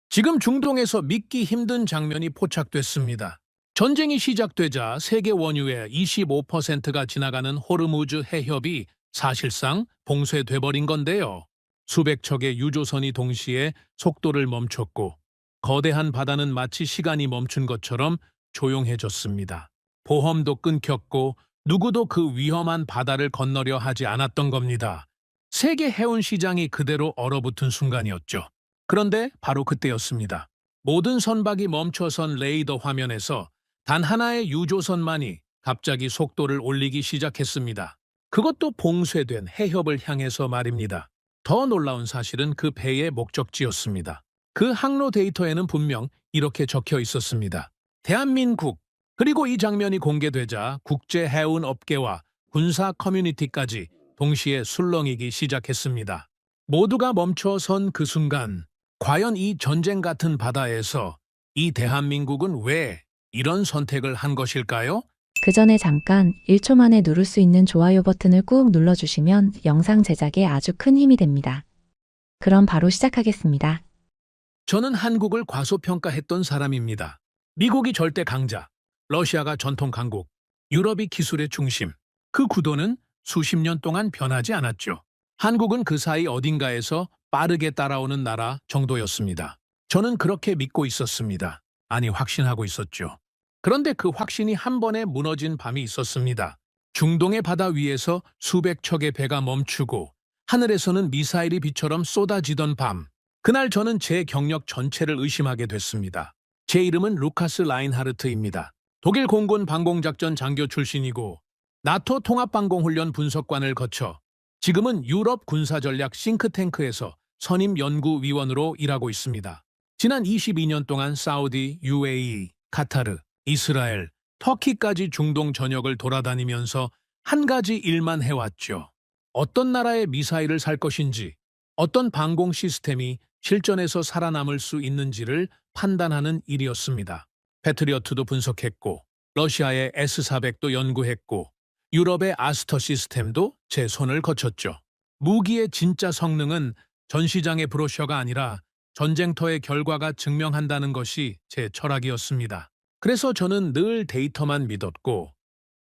지금 중동에서 믿기 힘든 장면이 포착됐습니다. 전쟁이 시작되자 세계 원유의 25%가 지나가는 호르무즈 해협이 사실상 봉쇄돼버린 건데요. 수백 척의 유조선이 동시에 속도를 멈췄고 거대한 바다는 마치 시간이 멈춘 것처럼 조용해졌습니다. 보험도 끊겼고 누구도 그 위험한 바다를 건너려 하지 않았던 겁니다. 세계 해운 시장이 그대로 얼어붙은 순간이었죠. 그런데 바로 그때였습니다. 모든 선박이 멈춰선 레이더 화면에서 단 하나의 유조선만이 갑자기 속도를 올리기 시작했습니다. 그것도 봉쇄된 해협을 향해서 말입니다. 더 놀라운 사실은 그 배의 목적지였습니다. 그 항로 데이터에는 분명 이렇게 적혀 있었습니다. 대한민국. 그리고 이 장면이 공개되자 국제 해운 업계와 군사 커뮤니티까지 동시에 술렁이기 시작했습니다. 모두가 멈춰선 그 순간, 과연 이 전쟁 같은 바다에서 이 대한민국은 왜 이런 선택을 한 것일까요? 그 전에 잠깐 1초 만에 누를 수 있는 좋아요 버튼을 꾹 눌러주시면 영상 제작에 아주 큰 힘이 됩니다. 그럼 바로 시작하겠습니다. 저는 한국을 과소평가했던 사람입니다. 미국이 절대 강자, 러시아가 전통 강국, 유럽이 기술의 중심. 그 구도는 수십 년 동안 변하지 않았죠. 한국은 그 사이 어딘가에서 빠르게 따라오는 나라 정도였습니다. 저는 그렇게 믿고 있었습니다. 아니, 확신하고 있었죠. 그런데 그 확신이 한 번에 무너진 밤이 있었습니다. 중동의 바다 위에서 수백 척의 배가 멈추고 하늘에서는 미사일이 비처럼 쏟아지던 밤. 그날 저는 제 경력 전체를 의심하게 됐습니다. 제 이름은 루카스 라인하르트입니다. 독일 공군 방공작전 장교 출신이고 나토 통합방공훈련 분석관을 거쳐 지금은 유럽 군사전략 싱크탱크에서 선임 연구위원으로 일하고 있습니다. 지난 22년 동안 사우디, UAE, 카타르, 이스라엘, 터키까지 중동 전역을 돌아다니면서 한 가지 일만 해왔죠. 어떤 나라의 미사일을 살 것인지, 어떤 방공 시스템이 실전에서 살아남을 수 있는지를 판단하는 일이었습니다. 패트리어트도 분석했고, 러시아의 S-400도 연구했고, 유럽의 아스터 시스템도 제 손을 거쳤죠. 무기의 진짜 성능은 전시장의 브로셔가 아니라 전쟁터의 결과가 증명한다는 것이 제 철학이었습니다. 그래서 저는 늘 데이터만 믿었고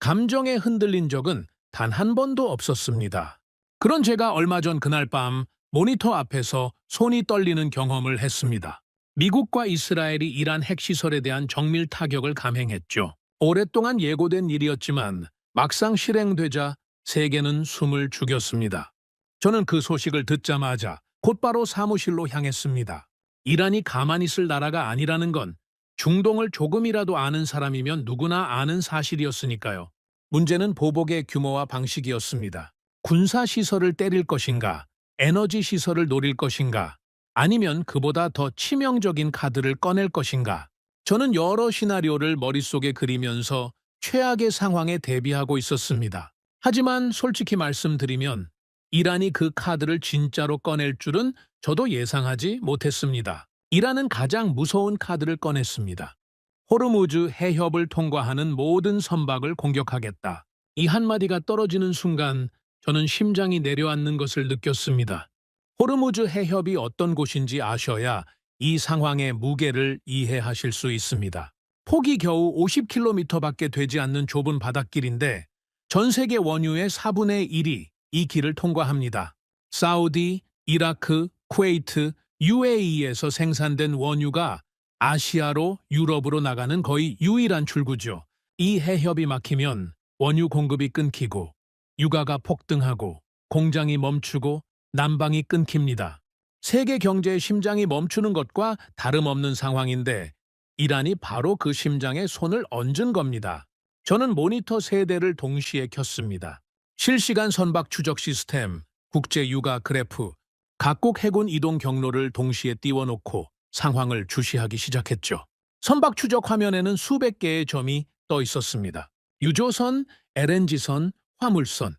감정에 흔들린 적은 단 한 번도 없었습니다. 그런 제가 얼마 전 그날 밤 모니터 앞에서 손이 떨리는 경험을 했습니다. 미국과 이스라엘이 이란 핵시설에 대한 정밀 타격을 감행했죠. 오랫동안 예고된 일이었지만 막상 실행되자 세계는 숨을 죽였습니다. 저는 그 소식을 듣자마자 곧바로 사무실로 향했습니다. 이란이 가만히 있을 나라가 아니라는 건 중동을 조금이라도 아는 사람이면 누구나 아는 사실이었으니까요. 문제는 보복의 규모와 방식이었습니다. 군사시설을 때릴 것인가, 에너지시설을 노릴 것인가, 아니면 그보다 더 치명적인 카드를 꺼낼 것인가. 저는 여러 시나리오를 머릿속에 그리면서 최악의 상황에 대비하고 있었습니다. 하지만 솔직히 말씀드리면 이란이 그 카드를 진짜로 꺼낼 줄은 저도 예상하지 못했습니다. 이란은 가장 무서운 카드를 꺼냈습니다. 호르무즈 해협을 통과하는 모든 선박을 공격하겠다. 이 한마디가 떨어지는 순간 저는 심장이 내려앉는 것을 느꼈습니다. 호르무즈 해협이 어떤 곳인지 아셔야 이 상황의 무게를 이해하실 수 있습니다. 폭이 겨우 50km밖에 되지 않는 좁은 바닷길인데 전 세계 원유의 4분의 1이 이 길을 통과합니다. 사우디, 이라크, 쿠웨이트, UAE에서 생산된 원유가 아시아로 유럽으로 나가는 거의 유일한 출구죠. 이 해협이 막히면 원유 공급이 끊기고 유가가 폭등하고 공장이 멈추고 난방이 끊깁니다. 세계 경제의 심장이 멈추는 것과 다름없는 상황인데 이란이 바로 그 심장에 손을 얹은 겁니다. 저는 모니터 세 대를 동시에 켰습니다. 실시간 선박 추적 시스템, 국제 유가 그래프, 각국 해군 이동 경로를 동시에 띄워놓고 상황을 주시하기 시작했죠. 선박 추적 화면에는 수백 개의 점이 떠 있었습니다. 유조선, LNG선, 화물선.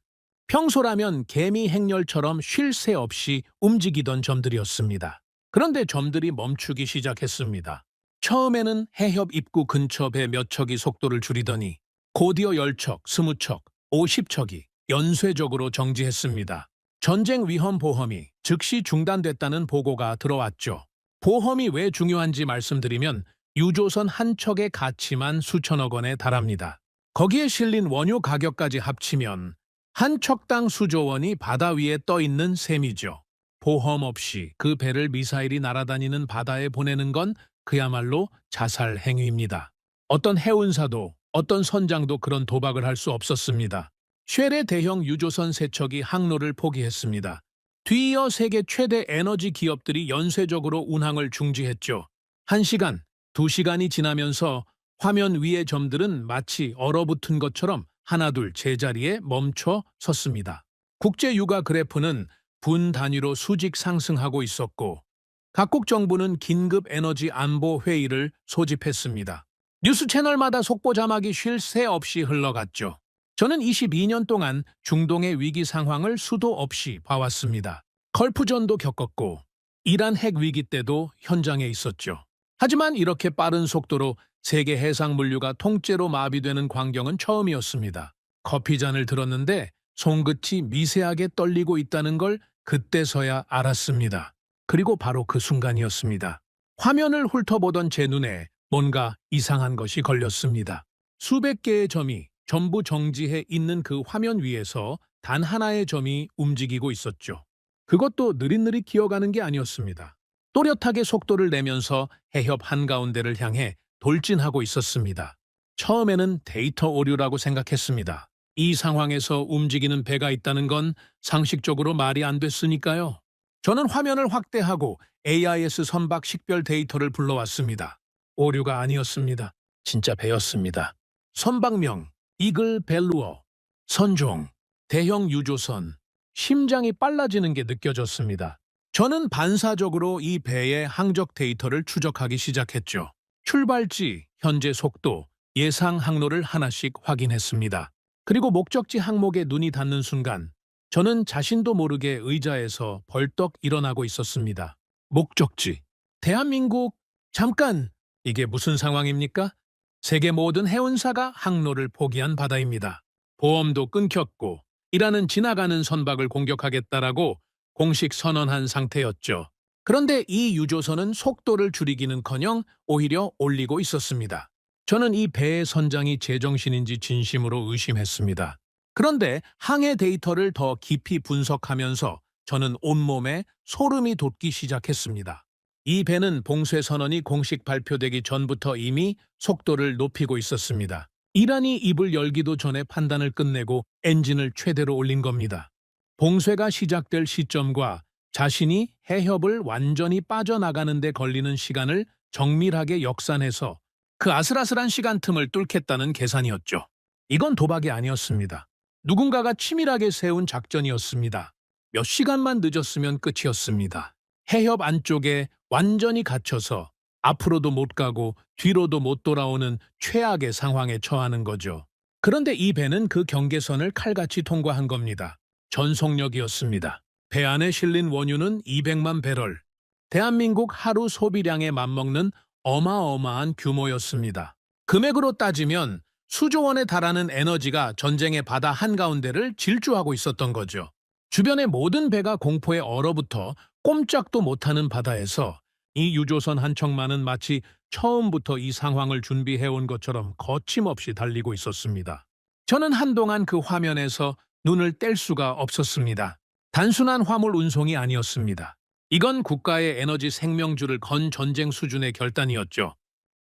평소라면 개미 행렬처럼 쉴 새 없이 움직이던 점들이었습니다. 그런데 점들이 멈추기 시작했습니다. 처음에는 해협 입구 근처 배 몇 척이 속도를 줄이더니 곧이어 10척, 20척, 50척이 연쇄적으로 정지했습니다. 전쟁 위험 보험이 즉시 중단됐다는 보고가 들어왔죠. 보험이 왜 중요한지 말씀드리면 유조선 한 척의 가치만 수천억 원에 달합니다. 거기에 실린 원유 가격까지 합치면 한 척당 수조 원이 바다 위에 떠 있는 셈이죠. 보험 없이 그 배를 미사일이 날아다니는 바다에 보내는 건 그야말로 자살 행위입니다. 어떤 해운사도 어떤 선장도 그런 도박을 할 수 없었습니다. 쉘의 대형 유조선 세 척이 항로를 포기했습니다. 뒤이어 세계 최대 에너지 기업들이 연쇄적으로 운항을 중지했죠. 1시간, 2시간이 지나면서 화면 위의 점들은 마치 얼어붙은 것처럼 하나둘 제자리에 멈춰 섰습니다. 국제유가 그래프는 분 단위로 수직 상승하고 있었고 각국 정부는 긴급 에너지 안보 회의를 소집했습니다. 뉴스 채널마다 속보 자막이 쉴 새 없이 흘러갔죠. 저는 22년 동안 중동의 위기 상황을 수도 없이 봐왔습니다. 걸프전도 겪었고 이란 핵 위기 때도 현장에 있었죠. 하지만 이렇게 빠른 속도로 세계 해상 물류가 통째로 마비되는 광경은 처음이었습니다. 커피잔을 들었는데 손끝이 미세하게 떨리고 있다는 걸 그때서야 알았습니다. 그리고 바로 그 순간이었습니다. 화면을 훑어보던 제 눈에 뭔가 이상한 것이 걸렸습니다. 수백 개의 점이 전부 정지해 있는 그 화면 위에서 단 하나의 점이 움직이고 있었죠. 그것도 느릿느릿 기어가는 게 아니었습니다. 또렷하게 속도를 내면서 해협 한가운데를 향해 돌진하고 있었습니다. 처음에는 데이터 오류라고 생각했습니다. 이 상황에서 움직이는 배가 있다는 건 상식적으로 말이 안 됐으니까요. 저는 화면을 확대하고 AIS 선박 식별 데이터를 불러왔습니다. 오류가 아니었습니다. 진짜 배였습니다. 선박명, 이글 벨루어, 선종, 대형 유조선, 심장이 빨라지는 게 느껴졌습니다. 저는 반사적으로 이 배의 항적 데이터를 추적하기 시작했죠. 출발지, 현재 속도, 예상 항로를 하나씩 확인했습니다. 그리고 목적지 항목에 눈이 닿는 순간 저는 자신도 모르게 의자에서 벌떡 일어나고 있었습니다. 목적지, 대한민국, 잠깐! 이게 무슨 상황입니까? 세계 모든 해운사가 항로를 포기한 바다입니다. 보험도 끊겼고 이란은 지나가는 선박을 공격하겠다라고 공식 선언한 상태였죠. 그런데 이 유조선은 속도를 줄이기는커녕 오히려 올리고 있었습니다. 저는 이 배의 선장이 제정신인지 진심으로 의심했습니다. 그런데 항해 데이터를 더 깊이 분석하면서 저는 온몸에 소름이 돋기 시작했습니다. 이 배는 봉쇄 선언이 공식 발표되기 전부터 이미 속도를 높이고 있었습니다. 이란이 입을 열기도 전에 판단을 끝내고 엔진을 최대로 올린 겁니다. 봉쇄가 시작될 시점과 자신이 해협을 완전히 빠져나가는 데 걸리는 시간을 정밀하게 역산해서 그 아슬아슬한 시간 틈을 뚫겠다는 계산이었죠. 이건 도박이 아니었습니다. 누군가가 치밀하게 세운 작전이었습니다. 몇 시간만 늦었으면 끝이었습니다. 해협 안쪽에 완전히 갇혀서 앞으로도 못 가고 뒤로도 못 돌아오는 최악의 상황에 처하는 거죠. 그런데 이 배는 그 경계선을 칼같이 통과한 겁니다. 전속력이었습니다. 배 안에 실린 원유는 200만 배럴. 대한민국 하루 소비량에 맞먹는 어마어마한 규모였습니다. 금액으로 따지면 수조 원에 달하는 에너지가 전쟁의 바다 한가운데를 질주하고 있었던 거죠. 주변의 모든 배가 공포에 얼어붙어 꼼짝도 못하는 바다에서 이 유조선 한 척만은 마치 처음부터 이 상황을 준비해온 것처럼 거침없이 달리고 있었습니다. 저는 한동안 그 화면에서 눈을 뗄 수가 없었습니다. 단순한 화물 운송이 아니었습니다. 이건 국가의 에너지 생명줄을 건 전쟁 수준의 결단이었죠.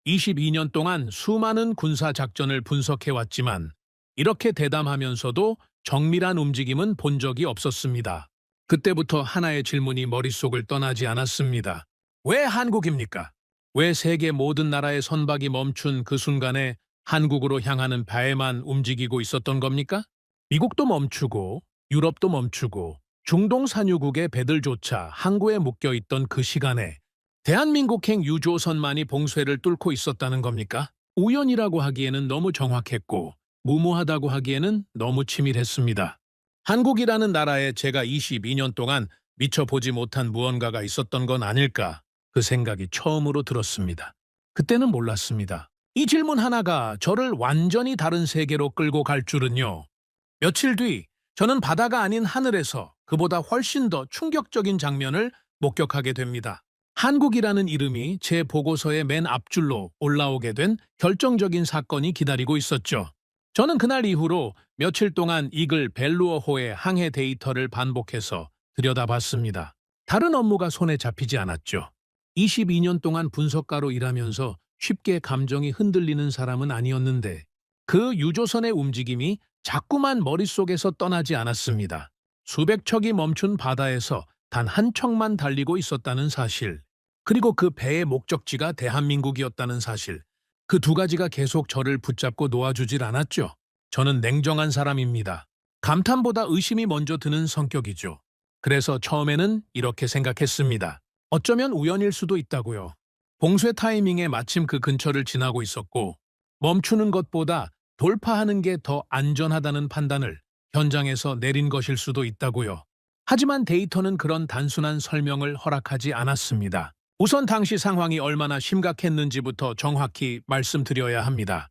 22년 동안 수많은 군사 작전을 분석해왔지만 이렇게 대담하면서도 정밀한 움직임은 본 적이 없었습니다. 그때부터 하나의 질문이 머릿속을 떠나지 않았습니다. 왜 한국입니까? 왜 세계 모든 나라의 선박이 멈춘 그 순간에 한국으로 향하는 배만 움직이고 있었던 겁니까? 미국도 멈추고 유럽도 멈추고 중동 산유국의 배들조차 항구에 묶여있던 그 시간에 대한민국행 유조선만이 봉쇄를 뚫고 있었다는 겁니까? 우연이라고 하기에는 너무 정확했고 무모하다고 하기에는 너무 치밀했습니다. 한국이라는 나라에 제가 22년 동안 미처 보지 못한 무언가가 있었던 건 아닐까 그 생각이 처음으로 들었습니다. 그때는 몰랐습니다. 이 질문 하나가 저를 완전히 다른 세계로 끌고 갈 줄은요. 며칠 뒤 저는 바다가 아닌 하늘에서 그보다 훨씬 더 충격적인 장면을 목격하게 됩니다. 한국이라는 이름이 제 보고서의 맨 앞줄로 올라오게 된 결정적인 사건이 기다리고 있었죠. 저는 그날 이후로 며칠 동안 이글 벨루어호의 항해 데이터를 반복해서 들여다봤습니다. 다른 업무가 손에 잡히지 않았죠. 22년 동안 분석가로 일하면서 쉽게 감정이 흔들리는 사람은 아니었는데 그 유조선의 움직임이 자꾸만 머릿속에서 떠나지 않았습니다. 수백 척이 멈춘 바다에서 단 한 척만 달리고 있었다는 사실, 그리고 그 배의 목적지가 대한민국이었다는 사실, 그 두 가지가 계속 저를 붙잡고 놓아주질 않았죠. 저는 냉정한 사람입니다. 감탄보다 의심이 먼저 드는 성격이죠. 그래서 처음에는 이렇게 생각했습니다. 어쩌면 우연일 수도 있다고요. 봉쇄 타이밍에 마침 그 근처를 지나고 있었고 멈추는 것보다 돌파하는 게 더 안전하다는 판단을 현장에서 내린 것일 수도 있다고요. 하지만 데이터는 그런 단순한 설명을 허락하지 않았습니다. 우선 당시 상황이 얼마나 심각했는지부터 정확히 말씀드려야 합니다.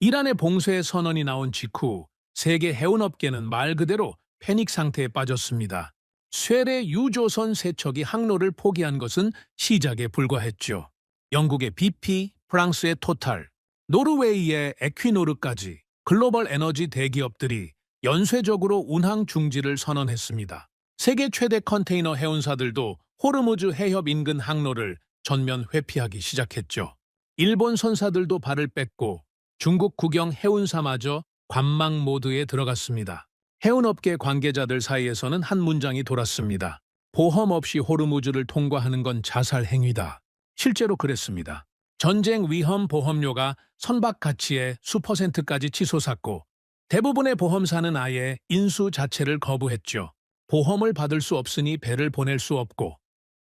이란의 봉쇄 선언이 나온 직후 세계 해운업계는 말 그대로 패닉 상태에 빠졌습니다. 쇠례 유조선 세 척이 항로를 포기한 것은 시작에 불과했죠. 영국의 BP, 프랑스의 토탈, 노르웨이의 에퀴노르까지 글로벌 에너지 대기업들이 연쇄적으로 운항 중지를 선언했습니다. 세계 최대 컨테이너 해운사들도 호르무즈 해협 인근 항로를 전면 회피하기 시작했죠. 일본 선사들도 발을 뺐고 중국 국영 해운사마저 관망 모드에 들어갔습니다. 해운업계 관계자들 사이에서는 한 문장이 돌았습니다. 보험 없이 호르무즈를 통과하는 건 자살 행위다. 실제로 그랬습니다. 전쟁 위험 보험료가 선박 가치의 수퍼센트까지 치솟았고 대부분의 보험사는 아예 인수 자체를 거부했죠. 보험을 받을 수 없으니 배를 보낼 수 없고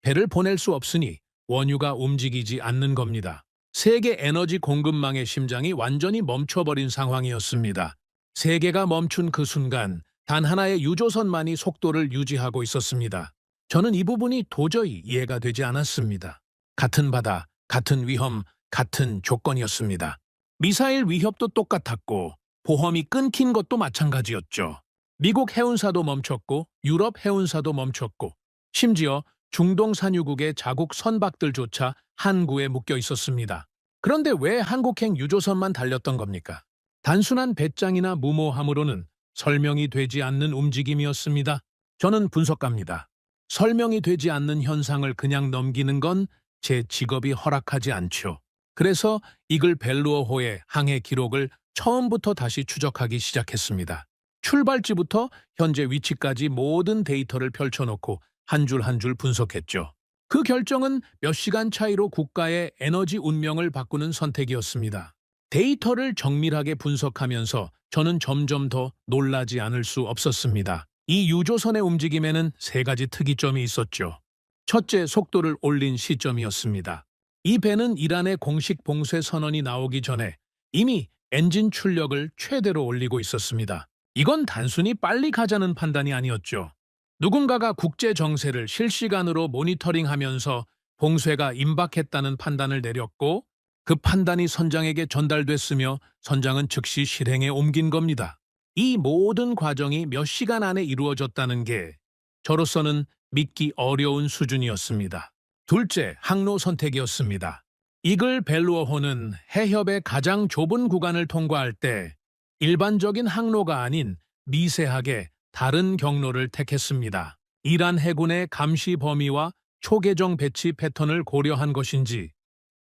배를 보낼 수 없으니 원유가 움직이지 않는 겁니다. 세계 에너지 공급망의 심장이 완전히 멈춰버린 상황이었습니다. 세계가 멈춘 그 순간 단 하나의 유조선만이 속도를 유지하고 있었습니다. 저는 이 부분이 도저히 이해가 되지 않았습니다. 같은 바다, 같은 위험, 같은 조건이었습니다. 미사일 위협도 똑같았고 보험이 끊긴 것도 마찬가지였죠. 미국 해운사도 멈췄고 유럽 해운사도 멈췄고 심지어 중동 산유국의 자국 선박들조차 항구에 묶여 있었습니다. 그런데 왜 한국행 유조선만 달렸던 겁니까? 단순한 배짱이나 무모함으로는 설명이 되지 않는 움직임이었습니다. 저는 분석가입니다. 설명이 되지 않는 현상을 그냥 넘기는 건 제 직업이 허락하지 않죠. 그래서 이글 벨루어호의 항해 기록을 처음부터 다시 추적하기 시작했습니다. 출발지부터 현재 위치까지 모든 데이터를 펼쳐놓고 한 줄 한 줄 분석했죠. 그 결정은 몇 시간 차이로 국가의 에너지 운명을 바꾸는 선택이었습니다. 데이터를 정밀하게 분석하면서 저는 점점 더 놀라지 않을 수 없었습니다. 이 유조선의 움직임에는 세 가지 특이점이 있었죠. 첫째, 속도를 올린 시점이었습니다. 이 배는 이란의 공식 봉쇄 선언이 나오기 전에 이미 엔진 출력을 최대로 올리고 있었습니다. 이건 단순히 빨리 가자는 판단이 아니었죠. 누군가가 국제 정세를 실시간으로 모니터링하면서 봉쇄가 임박했다는 판단을 내렸고 그 판단이 선장에게 전달됐으며 선장은 즉시 실행에 옮긴 겁니다. 이 모든 과정이 몇 시간 안에 이루어졌다는 게 저로서는 믿기 어려운 수준이었습니다. 둘째, 항로 선택이었습니다. 이글 벨루어호는 해협의 가장 좁은 구간을 통과할 때 일반적인 항로가 아닌 미세하게 다른 경로를 택했습니다. 이란 해군의 감시 범위와 초계정 배치 패턴을 고려한 것인지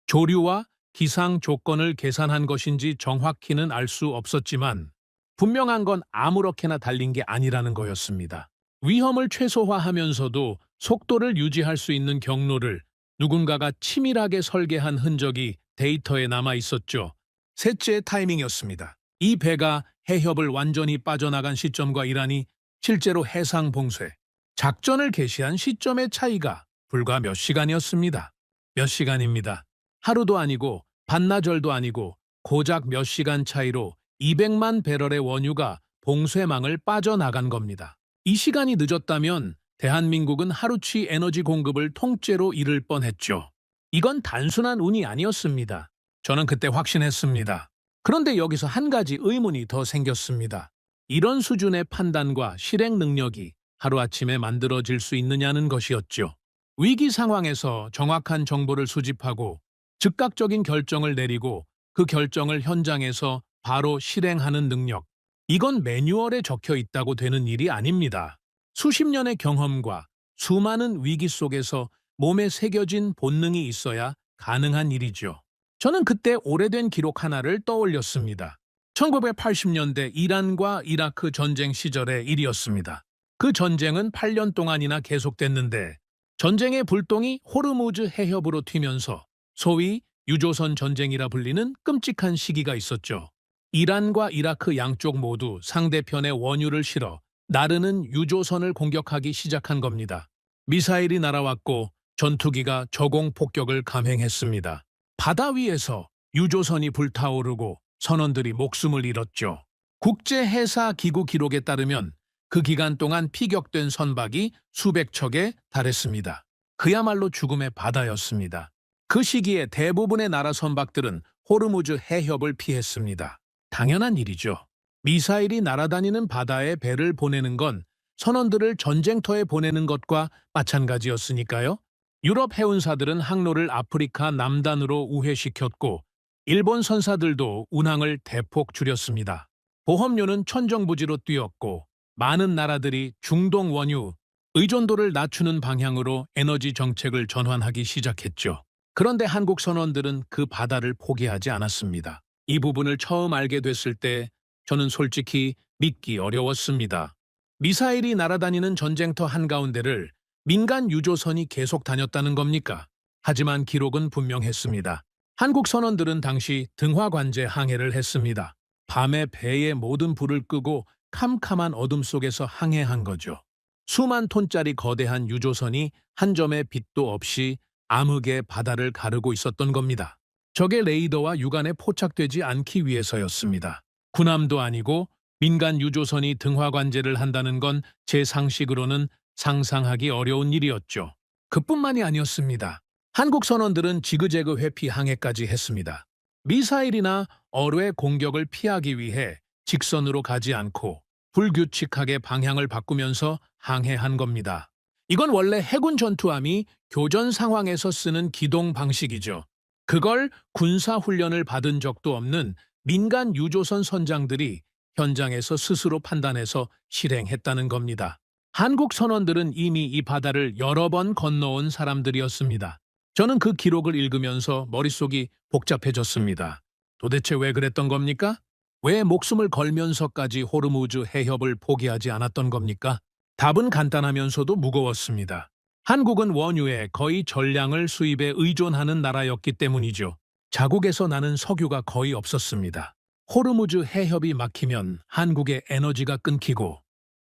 조류와 기상 조건을 계산한 것인지 정확히는 알 수 없었지만 분명한 건 아무렇게나 달린 게 아니라는 거였습니다. 위험을 최소화하면서도 속도를 유지할 수 있는 경로를 누군가가 치밀하게 설계한 흔적이 데이터에 남아 있었죠. 셋째, 타이밍이었습니다. 이 배가 해협을 완전히 빠져나간 시점과 이란이 실제로 해상 봉쇄, 작전을 개시한 시점의 차이가 불과 몇 시간이었습니다. 몇 시간입니다. 하루도 아니고 반나절도 아니고 고작 몇 시간 차이로 200만 배럴의 원유가 봉쇄망을 빠져나간 겁니다. 이 시간이 늦었다면 대한민국은 하루치 에너지 공급을 통째로 잃을 뻔했죠. 이건 단순한 운이 아니었습니다. 저는 그때 확신했습니다. 그런데 여기서 한 가지 의문이 더 생겼습니다. 이런 수준의 판단과 실행 능력이 하루아침에 만들어질 수 있느냐는 것이었죠. 위기 상황에서 정확한 정보를 수집하고 즉각적인 결정을 내리고 그 결정을 현장에서 바로 실행하는 능력. 이건 매뉴얼에 적혀 있다고 되는 일이 아닙니다. 수십 년의 경험과 수많은 위기 속에서 몸에 새겨진 본능이 있어야 가능한 일이죠. 저는 그때 오래된 기록 하나를 떠올렸습니다. 1980년대 이란과 이라크 전쟁 시절의 일이었습니다. 그 전쟁은 8년 동안이나 계속됐는데 전쟁의 불똥이 호르무즈 해협으로 튀면서 소위 유조선 전쟁이라 불리는 끔찍한 시기가 있었죠. 이란과 이라크 양쪽 모두 상대편의 원유를 실어 나르는 유조선을 공격하기 시작한 겁니다. 미사일이 날아왔고 전투기가 저공 폭격을 감행했습니다. 바다 위에서 유조선이 불타오르고 선원들이 목숨을 잃었죠. 국제해사기구 기록에 따르면 그 기간 동안 피격된 선박이 수백 척에 달했습니다. 그야말로 죽음의 바다였습니다. 그 시기에 대부분의 나라 선박들은 호르무즈 해협을 피했습니다. 당연한 일이죠. 미사일이 날아다니는 바다에 배를 보내는 건 선원들을 전쟁터에 보내는 것과 마찬가지였으니까요. 유럽 해운사들은 항로를 아프리카 남단으로 우회시켰고 일본 선사들도 운항을 대폭 줄였습니다. 보험료는 천정부지로 뛰었고 많은 나라들이 중동 원유, 의존도를 낮추는 방향으로 에너지 정책을 전환하기 시작했죠. 그런데 한국 선원들은 그 바다를 포기하지 않았습니다. 이 부분을 처음 알게 됐을 때 저는 솔직히 믿기 어려웠습니다. 미사일이 날아다니는 전쟁터 한가운데를 민간 유조선이 계속 다녔다는 겁니까? 하지만 기록은 분명했습니다. 한국 선원들은 당시 등화관제 항해를 했습니다. 밤에 배의 모든 불을 끄고 캄캄한 어둠 속에서 항해한 거죠. 수만 톤짜리 거대한 유조선이 한 점의 빛도 없이 암흑의 바다를 가르고 있었던 겁니다. 적의 레이더와 육안에 포착되지 않기 위해서였습니다. 군함도 아니고 민간 유조선이 등화관제를 한다는 건 제 상식으로는 상상하기 어려운 일이었죠. 그뿐만이 아니었습니다. 한국 선원들은 지그재그 회피 항해까지 했습니다. 미사일이나 어뢰 공격을 피하기 위해 직선으로 가지 않고 불규칙하게 방향을 바꾸면서 항해한 겁니다. 이건 원래 해군 전투함이 교전 상황에서 쓰는 기동 방식이죠. 그걸 군사훈련을 받은 적도 없는 민간 유조선 선장들이 현장에서 스스로 판단해서 실행했다는 겁니다. 한국 선원들은 이미 이 바다를 여러 번 건너온 사람들이었습니다. 저는 그 기록을 읽으면서 머릿속이 복잡해졌습니다. 도대체 왜 그랬던 겁니까? 왜 목숨을 걸면서까지 호르무즈 해협을 포기하지 않았던 겁니까? 답은 간단하면서도 무거웠습니다. 한국은 원유의 거의 전량을 수입에 의존하는 나라였기 때문이죠. 자국에서 나는 석유가 거의 없었습니다. 호르무즈 해협이 막히면 한국의 에너지가 끊기고,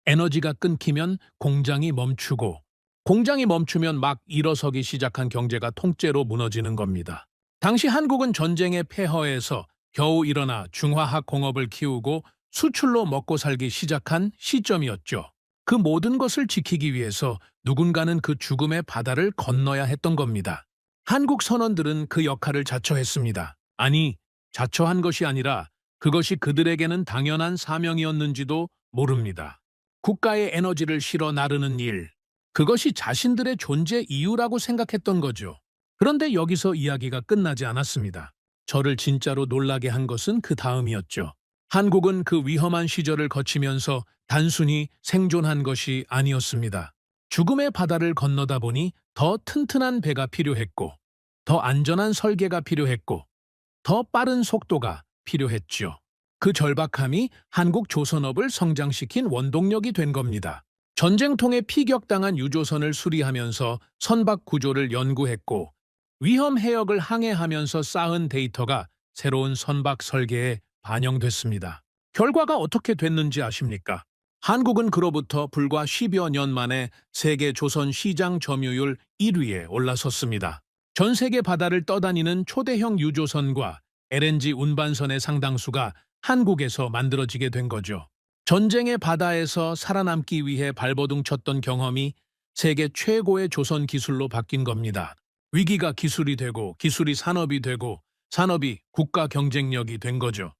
에너지가 끊기면 공장이 멈추고, 공장이 멈추면 막 일어서기 시작한 경제가 통째로 무너지는 겁니다. 당시 한국은 전쟁의 폐허에서 겨우 일어나 중화학 공업을 키우고 수출로 먹고 살기 시작한 시점이었죠. 그 모든 것을 지키기 위해서 누군가는 그 죽음의 바다를 건너야 했던 겁니다. 한국 선원들은 그 역할을 자처했습니다. 아니, 자처한 것이 아니라 그것이 그들에게는 당연한 사명이었는지도 모릅니다. 국가의 에너지를 실어 나르는 일, 그것이 자신들의 존재 이유라고 생각했던 거죠. 그런데 여기서 이야기가 끝나지 않았습니다. 저를 진짜로 놀라게 한 것은 그 다음이었죠. 한국은 그 위험한 시절을 거치면서 단순히 생존한 것이 아니었습니다. 죽음의 바다를 건너다 보니 더 튼튼한 배가 필요했고, 더 안전한 설계가 필요했고, 더 빠른 속도가 필요했죠. 그 절박함이 한국 조선업을 성장시킨 원동력이 된 겁니다. 전쟁통에 피격당한 유조선을 수리하면서 선박 구조를 연구했고, 위험 해역을 항해하면서 쌓은 데이터가 새로운 선박 설계에 반영됐습니다. 결과가 어떻게 됐는지 아십니까? 한국은 그로부터 불과 10여 년 만에 세계 조선 시장 점유율 1위에 올라섰습니다. 전 세계 바다를 떠다니는 초대형 유조선과 LNG 운반선의 상당수가 한국에서 만들어지게 된 거죠. 전쟁의 바다에서 살아남기 위해 발버둥 쳤던 경험이 세계 최고의 조선 기술로 바뀐 겁니다. 위기가 기술이 되고 기술이 산업이 되고 산업이 국가 경쟁력이 된 거죠.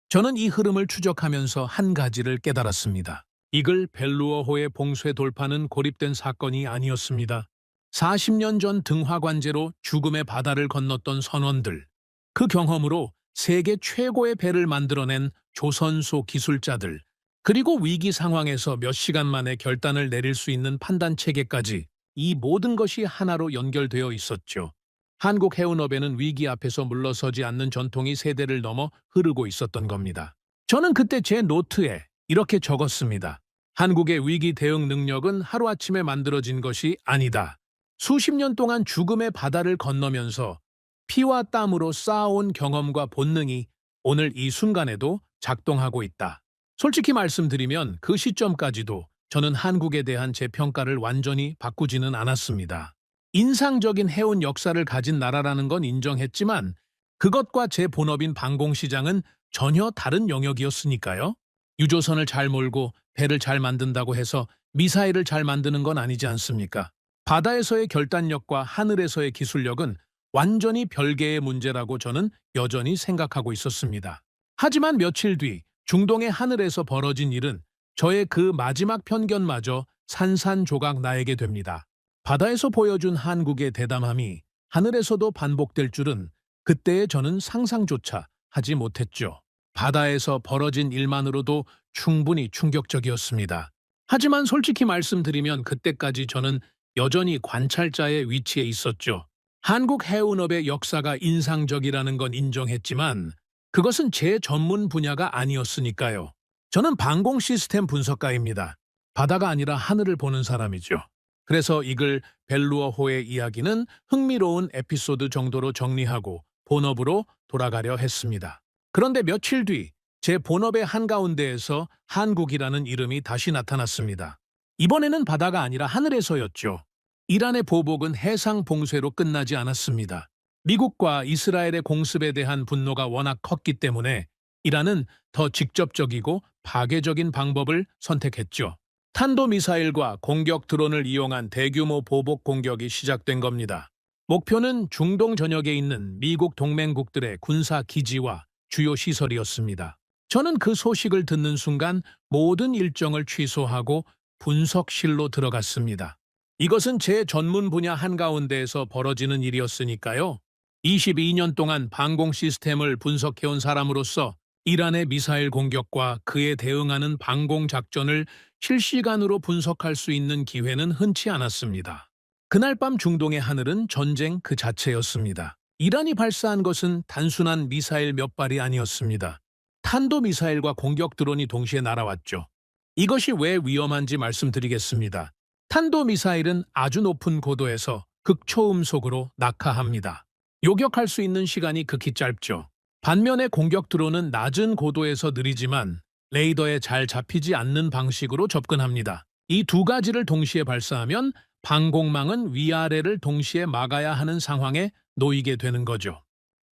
저는 이 흐름을 추적하면서 한 가지를 깨달았습니다. 이글 벨루어호의 봉쇄 돌파는 고립된 사건이 아니었습니다. 40년 전 등화관제로 죽음의 바다를 건넜던 선원들, 그 경험으로 세계 최고의 배를 만들어낸 조선소 기술자들, 그리고 위기 상황에서 몇 시간 만에 결단을 내릴 수 있는 판단 체계까지 이 모든 것이 하나로 연결되어 있었죠. 한국 해운업에는 위기 앞에서 물러서지 않는 전통이 세대를 넘어 흐르고 있었던 겁니다. 저는 그때 제 노트에 이렇게 적었습니다. 한국의 위기 대응 능력은 하루아침에 만들어진 것이 아니다. 수십 년 동안 죽음의 바다를 건너면서 피와 땀으로 쌓아온 경험과 본능이 오늘 이 순간에도 작동하고 있다. 솔직히 말씀드리면 그 시점까지도 저는 한국에 대한 제 평가를 완전히 바꾸지는 않았습니다. 인상적인 해운 역사를 가진 나라라는 건 인정했지만 그것과 제 본업인 방공시장은 전혀 다른 영역이었으니까요. 유조선을 잘 몰고 배를 잘 만든다고 해서 미사일을 잘 만드는 건 아니지 않습니까? 바다에서의 결단력과 하늘에서의 기술력은 완전히 별개의 문제라고 저는 여전히 생각하고 있었습니다. 하지만 며칠 뒤 중동의 하늘에서 벌어진 일은 저의 그 마지막 편견마저 산산조각 나에게 됩니다. 바다에서 보여준 한국의 대담함이 하늘에서도 반복될 줄은 그때의 저는 상상조차 하지 못했죠. 바다에서 벌어진 일만으로도 충분히 충격적이었습니다. 하지만 솔직히 말씀드리면 그때까지 저는 여전히 관찰자의 위치에 있었죠. 한국 해운업의 역사가 인상적이라는 건 인정했지만 그것은 제 전문 분야가 아니었으니까요. 저는 방공 시스템 분석가입니다. 바다가 아니라 하늘을 보는 사람이죠. 그래서 이글 벨루어호의 이야기는 흥미로운 에피소드 정도로 정리하고 본업으로 돌아가려 했습니다. 그런데 며칠 뒤 제 본업의 한가운데에서 한국이라는 이름이 다시 나타났습니다. 이번에는 바다가 아니라 하늘에서였죠. 이란의 보복은 해상 봉쇄로 끝나지 않았습니다. 미국과 이스라엘의 공습에 대한 분노가 워낙 컸기 때문에 이란은 더 직접적이고 파괴적인 방법을 선택했죠. 탄도미사일과 공격 드론을 이용한 대규모 보복 공격이 시작된 겁니다. 목표는 중동 전역에 있는 미국 동맹국들의 군사 기지와 주요 시설이었습니다. 저는 그 소식을 듣는 순간 모든 일정을 취소하고 분석실로 들어갔습니다. 이것은 제 전문 분야 한가운데에서 벌어지는 일이었으니까요. 22년 동안 방공 시스템을 분석해온 사람으로서 이란의 미사일 공격과 그에 대응하는 방공 작전을 실시간으로 분석할 수 있는 기회는 흔치 않았습니다. 그날 밤 중동의 하늘은 전쟁 그 자체였습니다. 이란이 발사한 것은 단순한 미사일 몇 발이 아니었습니다. 탄도미사일과 공격 드론이 동시에 날아왔죠. 이것이 왜 위험한지 말씀드리겠습니다. 탄도미사일은 아주 높은 고도에서 극초음속으로 낙하합니다. 요격할 수 있는 시간이 극히 짧죠. 반면에 공격 드론은 낮은 고도에서 느리지만 레이더에 잘 잡히지 않는 방식으로 접근합니다. 이 두 가지를 동시에 발사하면 방공망은 위아래를 동시에 막아야 하는 상황에 놓이게 되는 거죠.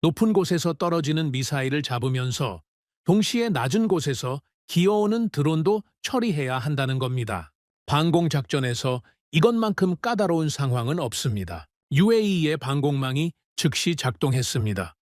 높은 곳에서 떨어지는 미사일을 잡으면서 동시에 낮은 곳에서 기어오는 드론도 처리해야 한다는 겁니다. 방공작전에서 이것만큼 까다로운 상황은 없습니다. UAE의 방공망이 즉시 작동했습니다.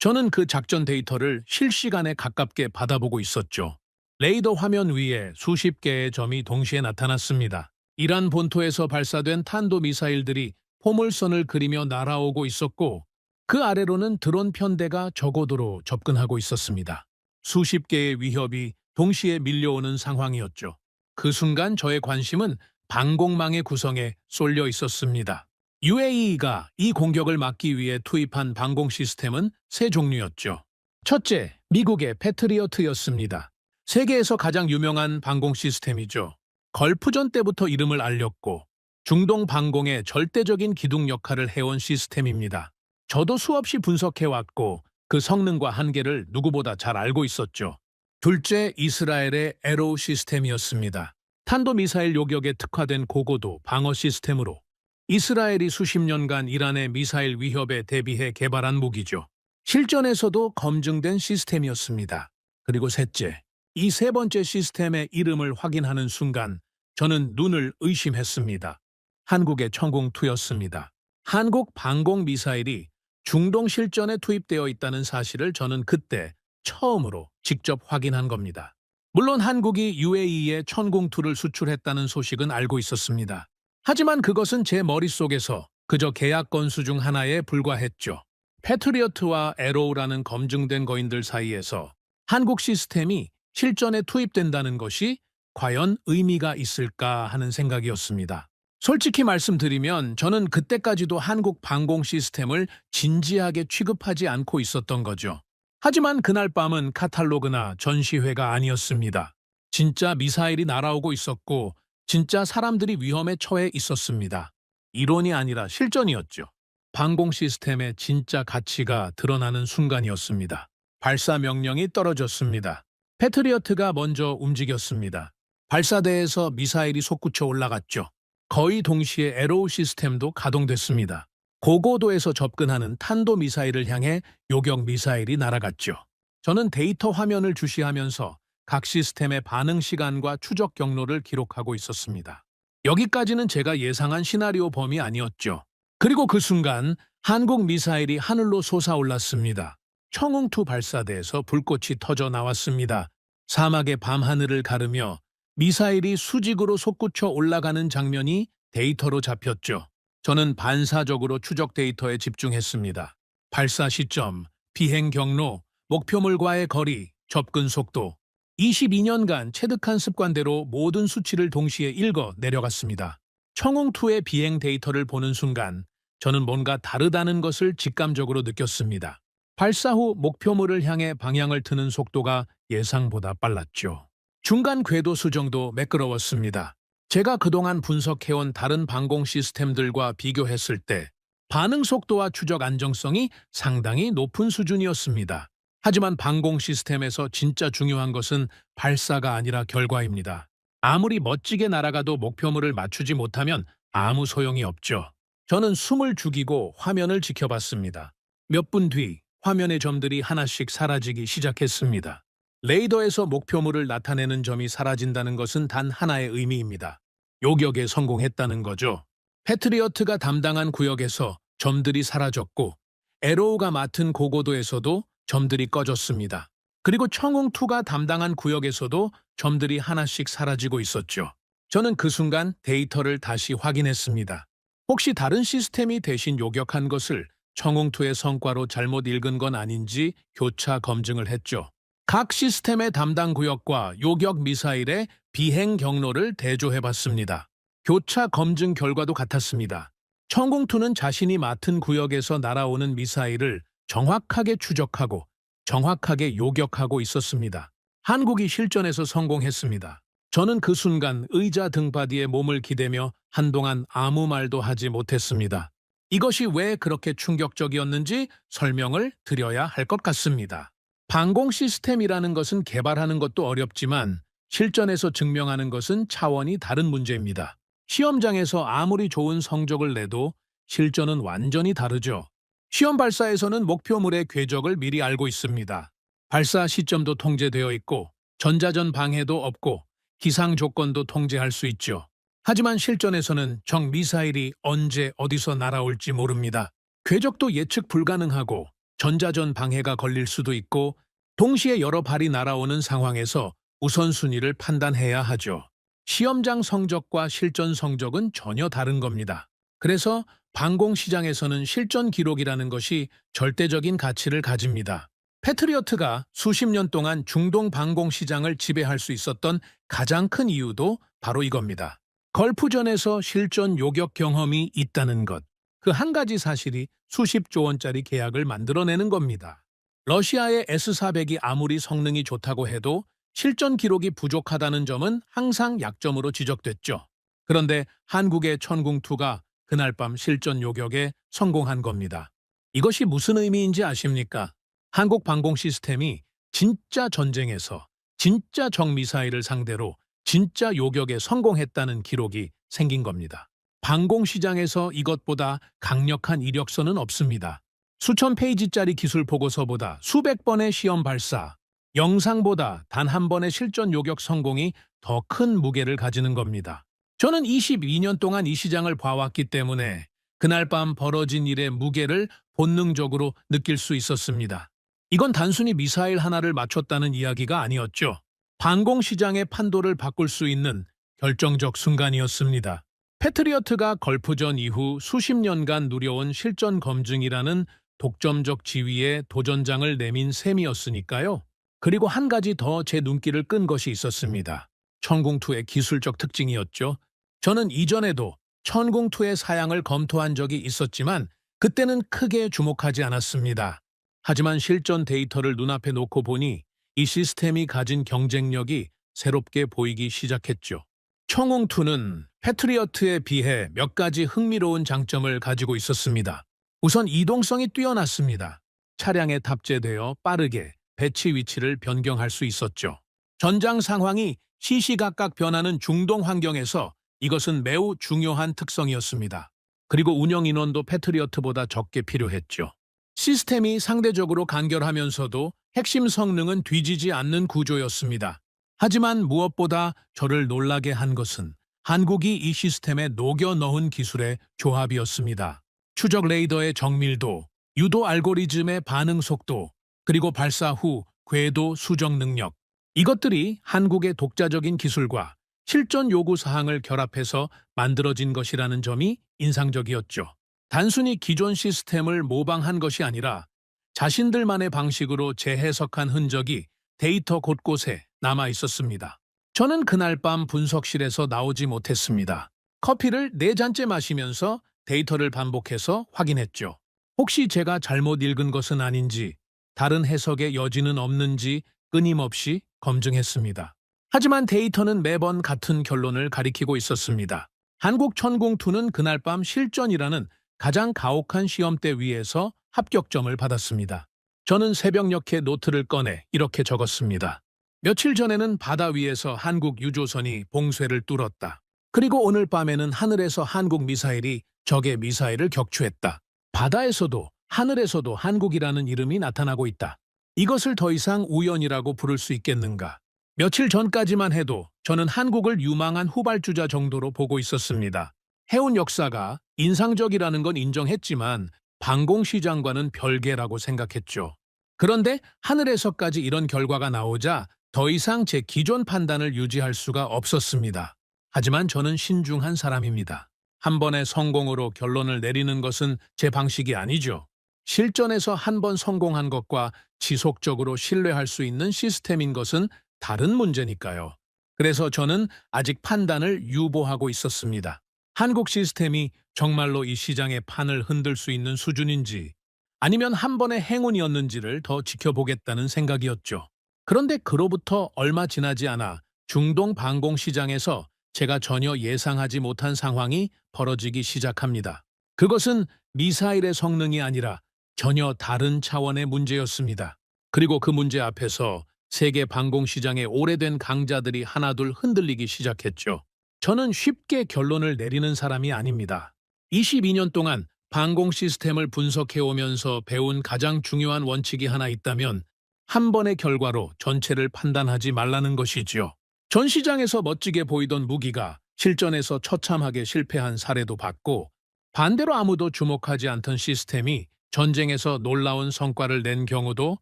저는 그 작전 데이터를 실시간에 가깝게 받아보고 있었죠. 레이더 화면 위에 수십 개의 점이 동시에 나타났습니다. 이란 본토에서 발사된 탄도미사일들이 포물선을 그리며 날아오고 있었고 그 아래로는 드론 편대가 저고도로 접근하고 있었습니다. 수십 개의 위협이 동시에 밀려오는 상황이었죠. 그 순간 저의 관심은 방공망의 구성에 쏠려 있었습니다. UAE가 이 공격을 막기 위해 투입한 방공 시스템은 세 종류였죠. 첫째, 미국의 패트리어트였습니다. 세계에서 가장 유명한 방공 시스템이죠. 걸프전 때부터 이름을 알렸고 중동 방공의 절대적인 기둥 역할을 해온 시스템입니다. 저도 수없이 분석해왔고 그 성능과 한계를 누구보다 잘 알고 있었죠. 둘째, 이스라엘의 에로우 시스템이었습니다. 탄도미사일 요격에 특화된 고고도 방어 시스템으로 이스라엘이 수십 년간 이란의 미사일 위협에 대비해 개발한 무기죠. 실전에서도 검증된 시스템이었습니다. 그리고 셋째, 이 세 번째 시스템의 이름을 확인하는 순간 저는 눈을 의심했습니다. 한국의 천공2였습니다. 한국 방공 미사일이 중동 실전에 투입되어 있다는 사실을 저는 그때 처음으로 직접 확인한 겁니다. 물론 한국이 UAE에 천공2를 수출했다는 소식은 알고 있었습니다. 하지만 그것은 제 머릿속에서 그저 계약 건수 중 하나에 불과했죠. 패트리어트와 에로우라는 검증된 거인들 사이에서 한국 시스템이 실전에 투입된다는 것이 과연 의미가 있을까 하는 생각이었습니다. 솔직히 말씀드리면 저는 그때까지도 한국 방공 시스템을 진지하게 취급하지 않고 있었던 거죠. 하지만 그날 밤은 카탈로그나 전시회가 아니었습니다. 진짜 미사일이 날아오고 있었고 진짜 사람들이 위험에 처해 있었습니다. 이론이 아니라 실전이었죠. 방공 시스템의 진짜 가치가 드러나는 순간이었습니다. 발사 명령이 떨어졌습니다. 패트리어트가 먼저 움직였습니다. 발사대에서 미사일이 솟구쳐 올라갔죠. 거의 동시에 에로우 시스템도 가동됐습니다. 고고도에서 접근하는 탄도 미사일을 향해 요격 미사일이 날아갔죠. 저는 데이터 화면을 주시하면서 각 시스템의 반응 시간과 추적 경로를 기록하고 있었습니다. 여기까지는 제가 예상한 시나리오 범위 아니었죠. 그리고 그 순간 한국 미사일이 하늘로 솟아올랐습니다. 청웅2 발사대에서 불꽃이 터져 나왔습니다. 사막의 밤하늘을 가르며 미사일이 수직으로 솟구쳐 올라가는 장면이 데이터로 잡혔죠. 저는 반사적으로 추적 데이터에 집중했습니다. 발사 시점, 비행 경로, 목표물과의 거리, 접근 속도. 22년간 체득한 습관대로 모든 수치를 동시에 읽어 내려갔습니다. 청웅2의 비행 데이터를 보는 순간 저는 뭔가 다르다는 것을 직감적으로 느꼈습니다. 발사 후 목표물을 향해 방향을 트는 속도가 예상보다 빨랐죠. 중간 궤도 수정도 매끄러웠습니다. 제가 그동안 분석해온 다른 방공 시스템들과 비교했을 때 반응 속도와 추적 안정성이 상당히 높은 수준이었습니다. 하지만 방공 시스템에서 진짜 중요한 것은 발사가 아니라 결과입니다. 아무리 멋지게 날아가도 목표물을 맞추지 못하면 아무 소용이 없죠. 저는 숨을 죽이고 화면을 지켜봤습니다. 몇 분 뒤 화면의 점들이 하나씩 사라지기 시작했습니다. 레이더에서 목표물을 나타내는 점이 사라진다는 것은 단 하나의 의미입니다. 요격에 성공했다는 거죠. 패트리어트가 담당한 구역에서 점들이 사라졌고 에로우가 맡은 고고도에서도 점들이 꺼졌습니다. 그리고 청웅2가 담당한 구역에서도 점들이 하나씩 사라지고 있었죠. 저는 그 순간 데이터를 다시 확인했습니다. 혹시 다른 시스템이 대신 요격한 것을 청웅2의 성과로 잘못 읽은 건 아닌지 교차 검증을 했죠. 각 시스템의 담당 구역과 요격 미사일의 비행 경로를 대조해봤습니다. 교차 검증 결과도 같았습니다. 청궁2는 자신이 맡은 구역에서 날아오는 미사일을 정확하게 추적하고 정확하게 요격하고 있었습니다. 한국이 실전에서 성공했습니다. 저는 그 순간 의자 등받이에 몸을 기대며 한동안 아무 말도 하지 못했습니다. 이것이 왜 그렇게 충격적이었는지 설명을 드려야 할 것 같습니다. 방공 시스템이라는 것은 개발하는 것도 어렵지만 실전에서 증명하는 것은 차원이 다른 문제입니다. 시험장에서 아무리 좋은 성적을 내도 실전은 완전히 다르죠. 시험 발사에서는 목표물의 궤적을 미리 알고 있습니다. 발사 시점도 통제되어 있고 전자전 방해도 없고 기상 조건도 통제할 수 있죠. 하지만 실전에서는 적 미사일이 언제 어디서 날아올지 모릅니다. 궤적도 예측 불가능하고 전자전 방해가 걸릴 수도 있고 동시에 여러 발이 날아오는 상황에서 우선순위를 판단해야 하죠. 시험장 성적과 실전 성적은 전혀 다른 겁니다. 그래서 방공 시장에서는 실전 기록이라는 것이 절대적인 가치를 가집니다. 패트리어트가 수십 년 동안 중동 방공 시장을 지배할 수 있었던 가장 큰 이유도 바로 이겁니다. 걸프전에서 실전 요격 경험이 있다는 것. 그 한 가지 사실이 수십조 원짜리 계약을 만들어내는 겁니다. 러시아의 S-400이 아무리 성능이 좋다고 해도 실전 기록이 부족하다는 점은 항상 약점으로 지적됐죠. 그런데 한국의 천궁2가 그날 밤 실전 요격에 성공한 겁니다. 이것이 무슨 의미인지 아십니까? 한국 방공 시스템이 진짜 전쟁에서 진짜 적미사일을 상대로 진짜 요격에 성공했다는 기록이 생긴 겁니다. 방공 시장에서 이것보다 강력한 이력서는 없습니다. 수천 페이지짜리 기술 보고서보다 수백 번의 시험 발사, 영상보다 단 한 번의 실전 요격 성공이 더 큰 무게를 가지는 겁니다. 저는 22년 동안 이 시장을 봐왔기 때문에 그날 밤 벌어진 일의 무게를 본능적으로 느낄 수 있었습니다. 이건 단순히 미사일 하나를 맞췄다는 이야기가 아니었죠. 방공 시장의 판도를 바꿀 수 있는 결정적 순간이었습니다. 패트리어트가 걸프전 이후 수십 년간 누려온 실전 검증이라는 독점적 지위에 도전장을 내민 셈이었으니까요. 그리고 한 가지 더 제 눈길을 끈 것이 있었습니다. 천궁2의 기술적 특징이었죠. 저는 이전에도 천궁2의 사양을 검토한 적이 있었지만 그때는 크게 주목하지 않았습니다. 하지만 실전 데이터를 눈앞에 놓고 보니 이 시스템이 가진 경쟁력이 새롭게 보이기 시작했죠. 천궁2는 패트리어트에 비해 몇 가지 흥미로운 장점을 가지고 있었습니다. 우선 이동성이 뛰어났습니다. 차량에 탑재되어 빠르게 배치 위치를 변경할 수 있었죠. 전장 상황이 시시각각 변하는 중동 환경에서 이것은 매우 중요한 특성이었습니다. 그리고 운영 인원도 패트리어트보다 적게 필요했죠. 시스템이 상대적으로 간결하면서도 핵심 성능은 뒤지지 않는 구조였습니다. 하지만 무엇보다 저를 놀라게 한 것은 한국이 이 시스템에 녹여 넣은 기술의 조합이었습니다. 추적 레이더의 정밀도, 유도 알고리즘의 반응 속도, 그리고 발사 후 궤도 수정 능력. 이것들이 한국의 독자적인 기술과 실전 요구 사항을 결합해서 만들어진 것이라는 점이 인상적이었죠. 단순히 기존 시스템을 모방한 것이 아니라 자신들만의 방식으로 재해석한 흔적이 데이터 곳곳에 남아 있었습니다. 저는 그날 밤 분석실에서 나오지 못했습니다. 커피를 4잔째 마시면서 데이터를 반복해서 확인했죠. 혹시 제가 잘못 읽은 것은 아닌지, 다른 해석의 여지는 없는지 끊임없이 검증했습니다. 하지만 데이터는 매번 같은 결론을 가리키고 있었습니다. 한국 천궁2는 그날 밤 실전이라는 가장 가혹한 시험대 위에서 합격점을 받았습니다. 저는 새벽녘에 노트를 꺼내 이렇게 적었습니다. 며칠 전에는 바다 위에서 한국 유조선이 봉쇄를 뚫었다. 그리고 오늘 밤에는 하늘에서 한국 미사일이 적의 미사일을 격추했다. 바다에서도 하늘에서도 한국이라는 이름이 나타나고 있다. 이것을 더 이상 우연이라고 부를 수 있겠는가? 며칠 전까지만 해도 저는 한국을 유망한 후발주자 정도로 보고 있었습니다. 해운 역사가 인상적이라는 건 인정했지만 방공시장과는 별개라고 생각했죠. 그런데 하늘에서까지 이런 결과가 나오자 더 이상 제 기존 판단을 유지할 수가 없었습니다. 하지만 저는 신중한 사람입니다. 한 번의 성공으로 결론을 내리는 것은 제 방식이 아니죠. 실전에서 한 번 성공한 것과 지속적으로 신뢰할 수 있는 시스템인 것은 다른 문제니까요. 그래서 저는 아직 판단을 유보하고 있었습니다. 한국 시스템이 정말로 이 시장의 판을 흔들 수 있는 수준인지 아니면 한 번의 행운이었는지를 더 지켜보겠다는 생각이었죠. 그런데 그로부터 얼마 지나지 않아 중동 방공 시장에서 제가 전혀 예상하지 못한 상황이 벌어지기 시작합니다. 그것은 미사일의 성능이 아니라 전혀 다른 차원의 문제였습니다. 그리고 그 문제 앞에서 세계 방공 시장의 오래된 강자들이 하나둘 흔들리기 시작했죠. 저는 쉽게 결론을 내리는 사람이 아닙니다. 22년 동안 방공 시스템을 분석해오면서 배운 가장 중요한 원칙이 하나 있다면 한 번의 결과로 전체를 판단하지 말라는 것이지요. 전 시장에서 멋지게 보이던 무기가 실전에서 처참하게 실패한 사례도 봤고 반대로 아무도 주목하지 않던 시스템이 전쟁에서 놀라운 성과를 낸 경우도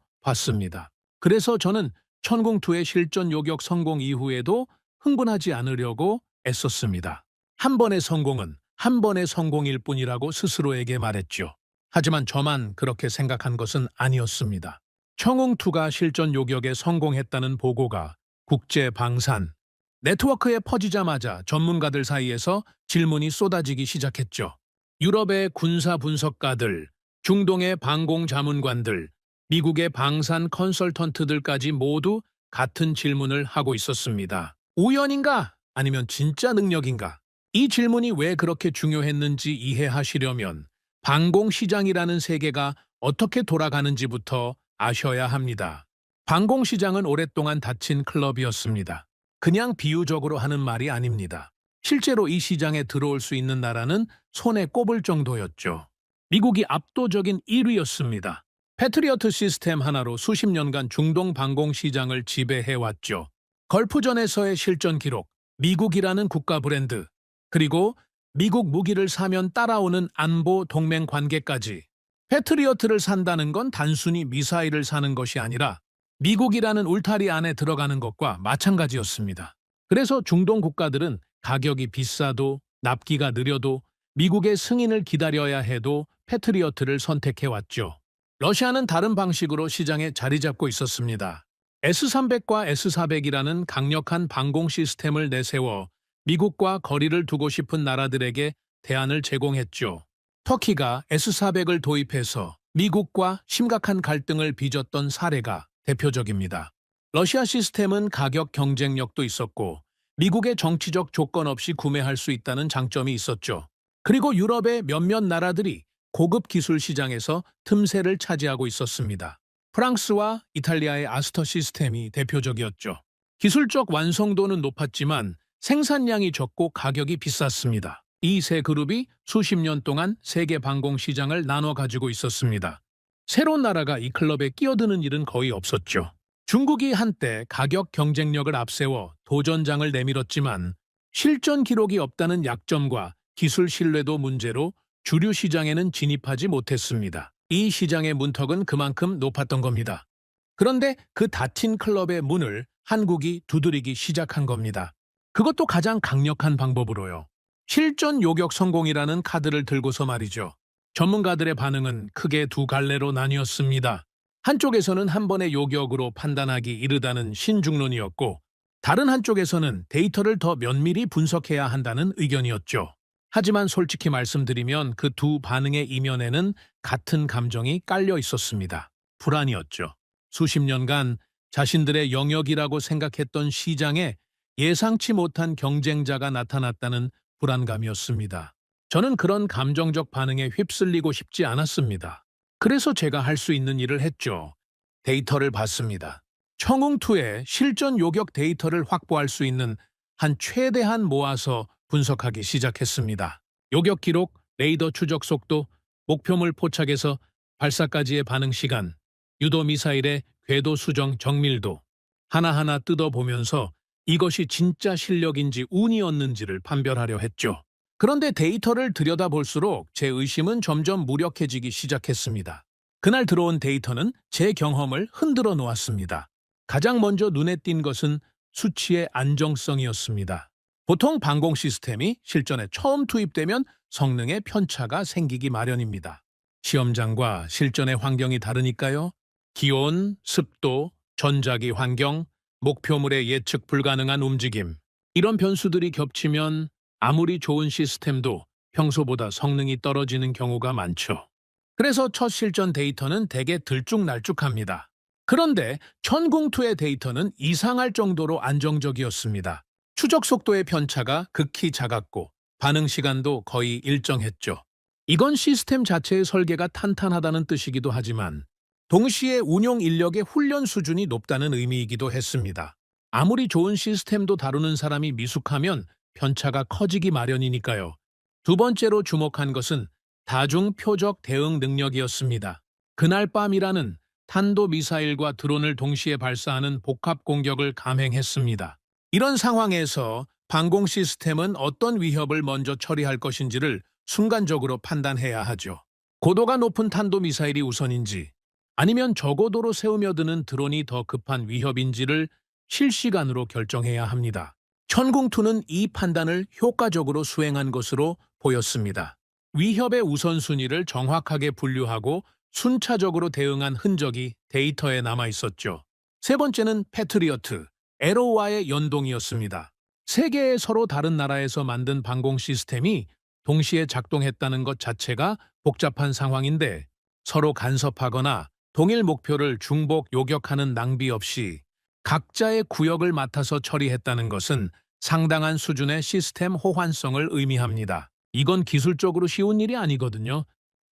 봤습니다. 그래서 저는 천궁2의 실전 요격 성공 이후에도 흥분하지 않으려고 애썼습니다. 한 번의 성공은 한 번의 성공일 뿐이라고 스스로에게 말했죠. 하지만 저만 그렇게 생각한 것은 아니었습니다. 천궁2가 실전 요격에 성공했다는 보고가 국제 방산 네트워크에 퍼지자마자 전문가들 사이에서 질문이 쏟아지기 시작했죠. 유럽의 군사 분석가들, 중동의 방공 자문관들, 미국의 방산 컨설턴트들까지 모두 같은 질문을 하고 있었습니다. 우연인가? 아니면 진짜 능력인가? 이 질문이 왜 그렇게 중요했는지 이해하시려면 방공 시장이라는 세계가 어떻게 돌아가는지부터 아셔야 합니다. 방공 시장은 오랫동안 닫힌 클럽이었습니다. 그냥 비유적으로 하는 말이 아닙니다. 실제로 이 시장에 들어올 수 있는 나라는 손에 꼽을 정도였죠. 미국이 압도적인 1위였습니다. 패트리어트 시스템 하나로 수십 년간 중동 방공 시장을 지배해왔죠. 걸프전에서의 실전 기록, 미국이라는 국가 브랜드, 그리고 미국 무기를 사면 따라오는 안보 동맹 관계까지. 패트리어트를 산다는 건 단순히 미사일을 사는 것이 아니라 미국이라는 울타리 안에 들어가는 것과 마찬가지였습니다. 그래서 중동 국가들은 가격이 비싸도 납기가 느려도 미국의 승인을 기다려야 해도 패트리어트를 선택해왔죠. 러시아는 다른 방식으로 시장에 자리 잡고 있었습니다. S-300과 S-400이라는 강력한 방공 시스템을 내세워 미국과 거리를 두고 싶은 나라들에게 대안을 제공했죠. 터키가 S-400을 도입해서 미국과 심각한 갈등을 빚었던 사례가 대표적입니다. 러시아 시스템은 가격 경쟁력도 있었고 미국의 정치적 조건 없이 구매할 수 있다는 장점이 있었죠. 그리고 유럽의 몇몇 나라들이 고급 기술 시장에서 틈새를 차지하고 있었습니다. 프랑스와 이탈리아의 아스터 시스템이 대표적이었죠. 기술적 완성도는 높았지만 생산량이 적고 가격이 비쌌습니다. 이 세 그룹이 수십 년 동안 세계 방공 시장을 나눠 가지고 있었습니다. 새로운 나라가 이 클럽에 끼어드는 일은 거의 없었죠. 중국이 한때 가격 경쟁력을 앞세워 도전장을 내밀었지만 실전 기록이 없다는 약점과 기술 신뢰도 문제로 주류 시장에는 진입하지 못했습니다. 이 시장의 문턱은 그만큼 높았던 겁니다. 그런데 그 닫힌 클럽의 문을 한국이 두드리기 시작한 겁니다. 그것도 가장 강력한 방법으로요. 실전 요격 성공이라는 카드를 들고서 말이죠. 전문가들의 반응은 크게 두 갈래로 나뉘었습니다. 한쪽에서는 한 번의 요격으로 판단하기 이르다는 신중론이었고, 다른 한쪽에서는 데이터를 더 면밀히 분석해야 한다는 의견이었죠. 하지만 솔직히 말씀드리면 그 두 반응의 이면에는 같은 감정이 깔려 있었습니다. 불안이었죠. 수십 년간 자신들의 영역이라고 생각했던 시장에 예상치 못한 경쟁자가 나타났다는 불안감이었습니다. 저는 그런 감정적 반응에 휩쓸리고 싶지 않았습니다. 그래서 제가 할 수 있는 일을 했죠. 데이터를 봤습니다. 청웅2의 실전 요격 데이터를 확보할 수 있는 한 최대한 모아서 분석하기 시작했습니다. 요격 기록, 레이더 추적 속도, 목표물 포착에서 발사까지의 반응 시간, 유도 미사일의 궤도 수정 정밀도 하나하나 뜯어보면서 이것이 진짜 실력인지 운이었는지를 판별하려 했죠. 그런데 데이터를 들여다볼수록 제 의심은 점점 무력해지기 시작했습니다. 그날 들어온 데이터는 제 경험을 흔들어 놓았습니다. 가장 먼저 눈에 띈 것은 수치의 안정성이었습니다. 보통 방공 시스템이 실전에 처음 투입되면 성능에 편차가 생기기 마련입니다. 시험장과 실전의 환경이 다르니까요. 기온, 습도, 전자기 환경, 목표물의 예측 불가능한 움직임, 이런 변수들이 겹치면 아무리 좋은 시스템도 평소보다 성능이 떨어지는 경우가 많죠. 그래서 첫 실전 데이터는 대개 들쭉날쭉합니다. 그런데 천궁2의 데이터는 이상할 정도로 안정적이었습니다. 추적 속도의 편차가 극히 작았고 반응 시간도 거의 일정했죠. 이건 시스템 자체의 설계가 탄탄하다는 뜻이기도 하지만 동시에 운용 인력의 훈련 수준이 높다는 의미이기도 했습니다. 아무리 좋은 시스템도 다루는 사람이 미숙하면 편차가 커지기 마련이니까요. 두 번째로 주목한 것은 다중 표적 대응 능력이었습니다. 그날 밤이라는 탄도미사일과 드론을 동시에 발사하는 복합 공격을 감행했습니다. 이런 상황에서 방공 시스템은 어떤 위협을 먼저 처리할 것인지를 순간적으로 판단해야 하죠. 고도가 높은 탄도미사일이 우선인지 아니면 저고도로 세우며 드는 드론이 더 급한 위협인지를 실시간으로 결정해야 합니다. 천궁2는 이 판단을 효과적으로 수행한 것으로 보였습니다. 위협의 우선순위를 정확하게 분류하고 순차적으로 대응한 흔적이 데이터에 남아 있었죠. 세 번째는 패트리어트, 에로와의 연동이었습니다. 세 개의 서로 다른 나라에서 만든 방공 시스템이 동시에 작동했다는 것 자체가 복잡한 상황인데 서로 간섭하거나 동일 목표를 중복 요격하는 낭비 없이 각자의 구역을 맡아서 처리했다는 것은 상당한 수준의 시스템 호환성을 의미합니다. 이건 기술적으로 쉬운 일이 아니거든요.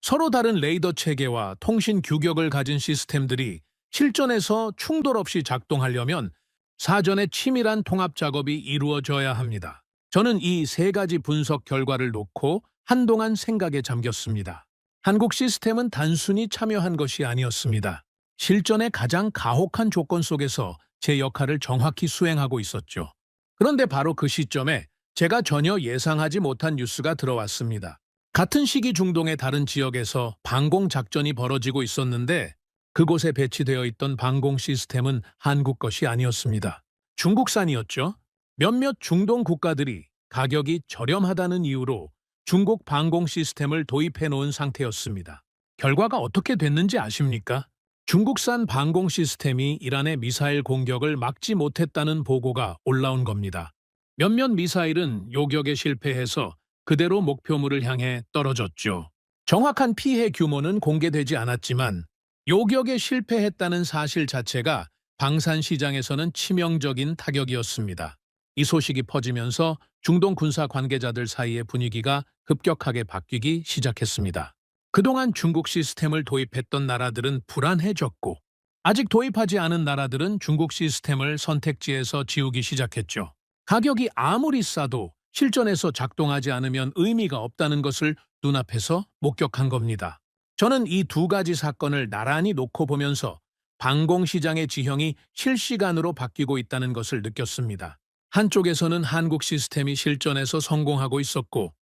서로 다른 레이더 체계와 통신 규격을 가진 시스템들이 실전에서 충돌 없이 작동하려면 사전에 치밀한 통합 작업이 이루어져야 합니다. 저는 이 세 가지 분석 결과를 놓고 한동안 생각에 잠겼습니다. 한국 시스템은 단순히 참여한 것이 아니었습니다. 실전의 가장 가혹한 조건 속에서 제 역할을 정확히 수행하고 있었죠. 그런데 바로 그 시점에 제가 전혀 예상하지 못한 뉴스가 들어왔습니다. 같은 시기 중동의 다른 지역에서 방공 작전이 벌어지고 있었는데 그곳에 배치되어 있던 방공 시스템은 한국 것이 아니었습니다. 중국산이었죠. 몇몇 중동 국가들이 가격이 저렴하다는 이유로 중국 방공 시스템을 도입해 놓은 상태였습니다. 결과가 어떻게 됐는지 아십니까? 중국산 방공 시스템이 이란의 미사일 공격을 막지 못했다는 보고가 올라온 겁니다. 몇몇 미사일은 요격에 실패해서 그대로 목표물을 향해 떨어졌죠. 정확한 피해 규모는 공개되지 않았지만 요격에 실패했다는 사실 자체가 방산 시장에서는 치명적인 타격이었습니다. 이 소식이 퍼지면서 중동 군사 관계자들 사이의 분위기가 급격하게 바뀌기 시작했습니다. 그동안 중국 시스템을 도입했던 나라들은 불안해졌고 아직 도입하지 않은 나라들은 중국 시스템을 선택지에서 지우기 시작했죠. 가격이 아무리 싸도 실전에서 작동하지 않으면 의미가 없다는 것을 눈앞에서 목격한 겁니다. 저는 이 두 가지 사건을 나란히 놓고 보면서 방공시장의 지형이 실시간으로 바뀌고 있다는 것을 느꼈습니다. 한쪽에서는 한국 시스템이 실전에서 성공하고 있었고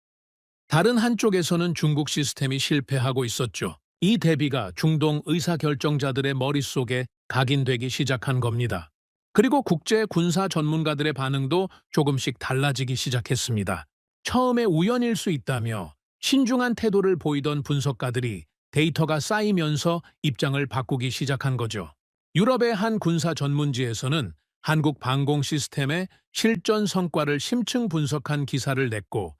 다른 한쪽에서는 중국 시스템이 실패하고 있었죠. 이 대비가 중동 의사결정자들의 머릿속에 각인되기 시작한 겁니다. 그리고 국제 군사 전문가들의 반응도 조금씩 달라지기 시작했습니다. 처음에 우연일 수 있다며 신중한 태도를 보이던 분석가들이 데이터가 쌓이면서 입장을 바꾸기 시작한 거죠. 유럽의 한 군사 전문지에서는 한국 방공 시스템의 실전 성과를 심층 분석한 기사를 냈고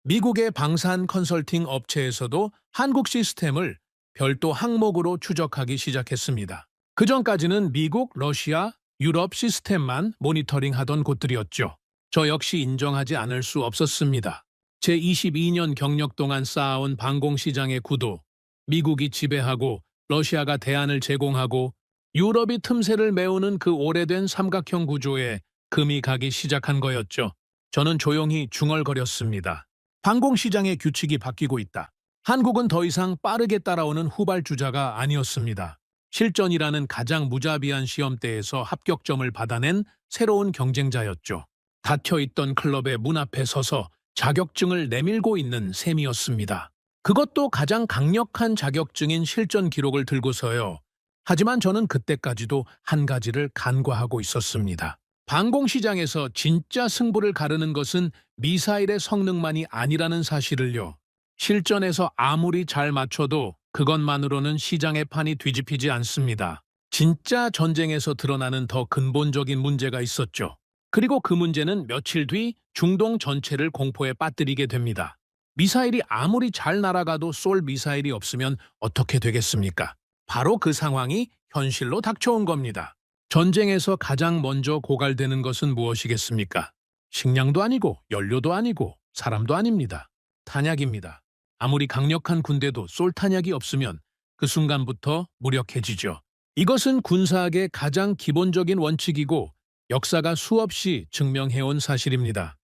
미국의 방산 컨설팅 업체에서도 한국 시스템을 별도 항목으로 추적하기 시작했습니다. 그전까지는 미국, 러시아, 유럽 시스템만 모니터링하던 곳들이었죠. 저 역시 인정하지 않을 수 없었습니다. 제22년 경력 동안 쌓아온 방공시장의 구도, 미국이 지배하고 러시아가 대안을 제공하고 유럽이 틈새를 메우는 그 오래된 삼각형 구조에 금이 가기 시작한 거였죠. 저는 조용히 중얼거렸습니다. 방공시장의 규칙이 바뀌고 있다. 한국은 더 이상 빠르게 따라오는 후발주자가 아니었습니다. 실전이라는 가장 무자비한 시험대에서 합격점을 받아낸 새로운 경쟁자였죠. 닫혀있던 클럽의 문 앞에 서서 자격증을 내밀고 있는 셈이었습니다. 그것도 가장 강력한 자격증인 실전 기록을 들고서요. 하지만 저는 그때까지도 한 가지를 간과하고 있었습니다. 방공시장에서 진짜 승부를 가르는 것은 미사일의 성능만이 아니라는 사실을요. 실전에서 아무리 잘 맞춰도 그것만으로는 시장의 판이 뒤집히지 않습니다. 진짜 전쟁에서 드러나는 더 근본적인 문제가 있었죠. 그리고 그 문제는 며칠 뒤 중동 전체를 공포에 빠뜨리게 됩니다. 미사일이 아무리 잘 날아가도 쏠 미사일이 없으면 어떻게 되겠습니까? 바로 그 상황이 현실로 닥쳐온 겁니다. 전쟁에서 가장 먼저 고갈되는 것은 무엇이겠습니까? 식량도 아니고 연료도 아니고 사람도 아닙니다. 탄약입니다. 아무리 강력한 군대도 쏠 탄약이 없으면 그 순간부터 무력해지죠. 이것은 군사학의 가장 기본적인 원칙이고 역사가 수없이 증명해온 사실입니다.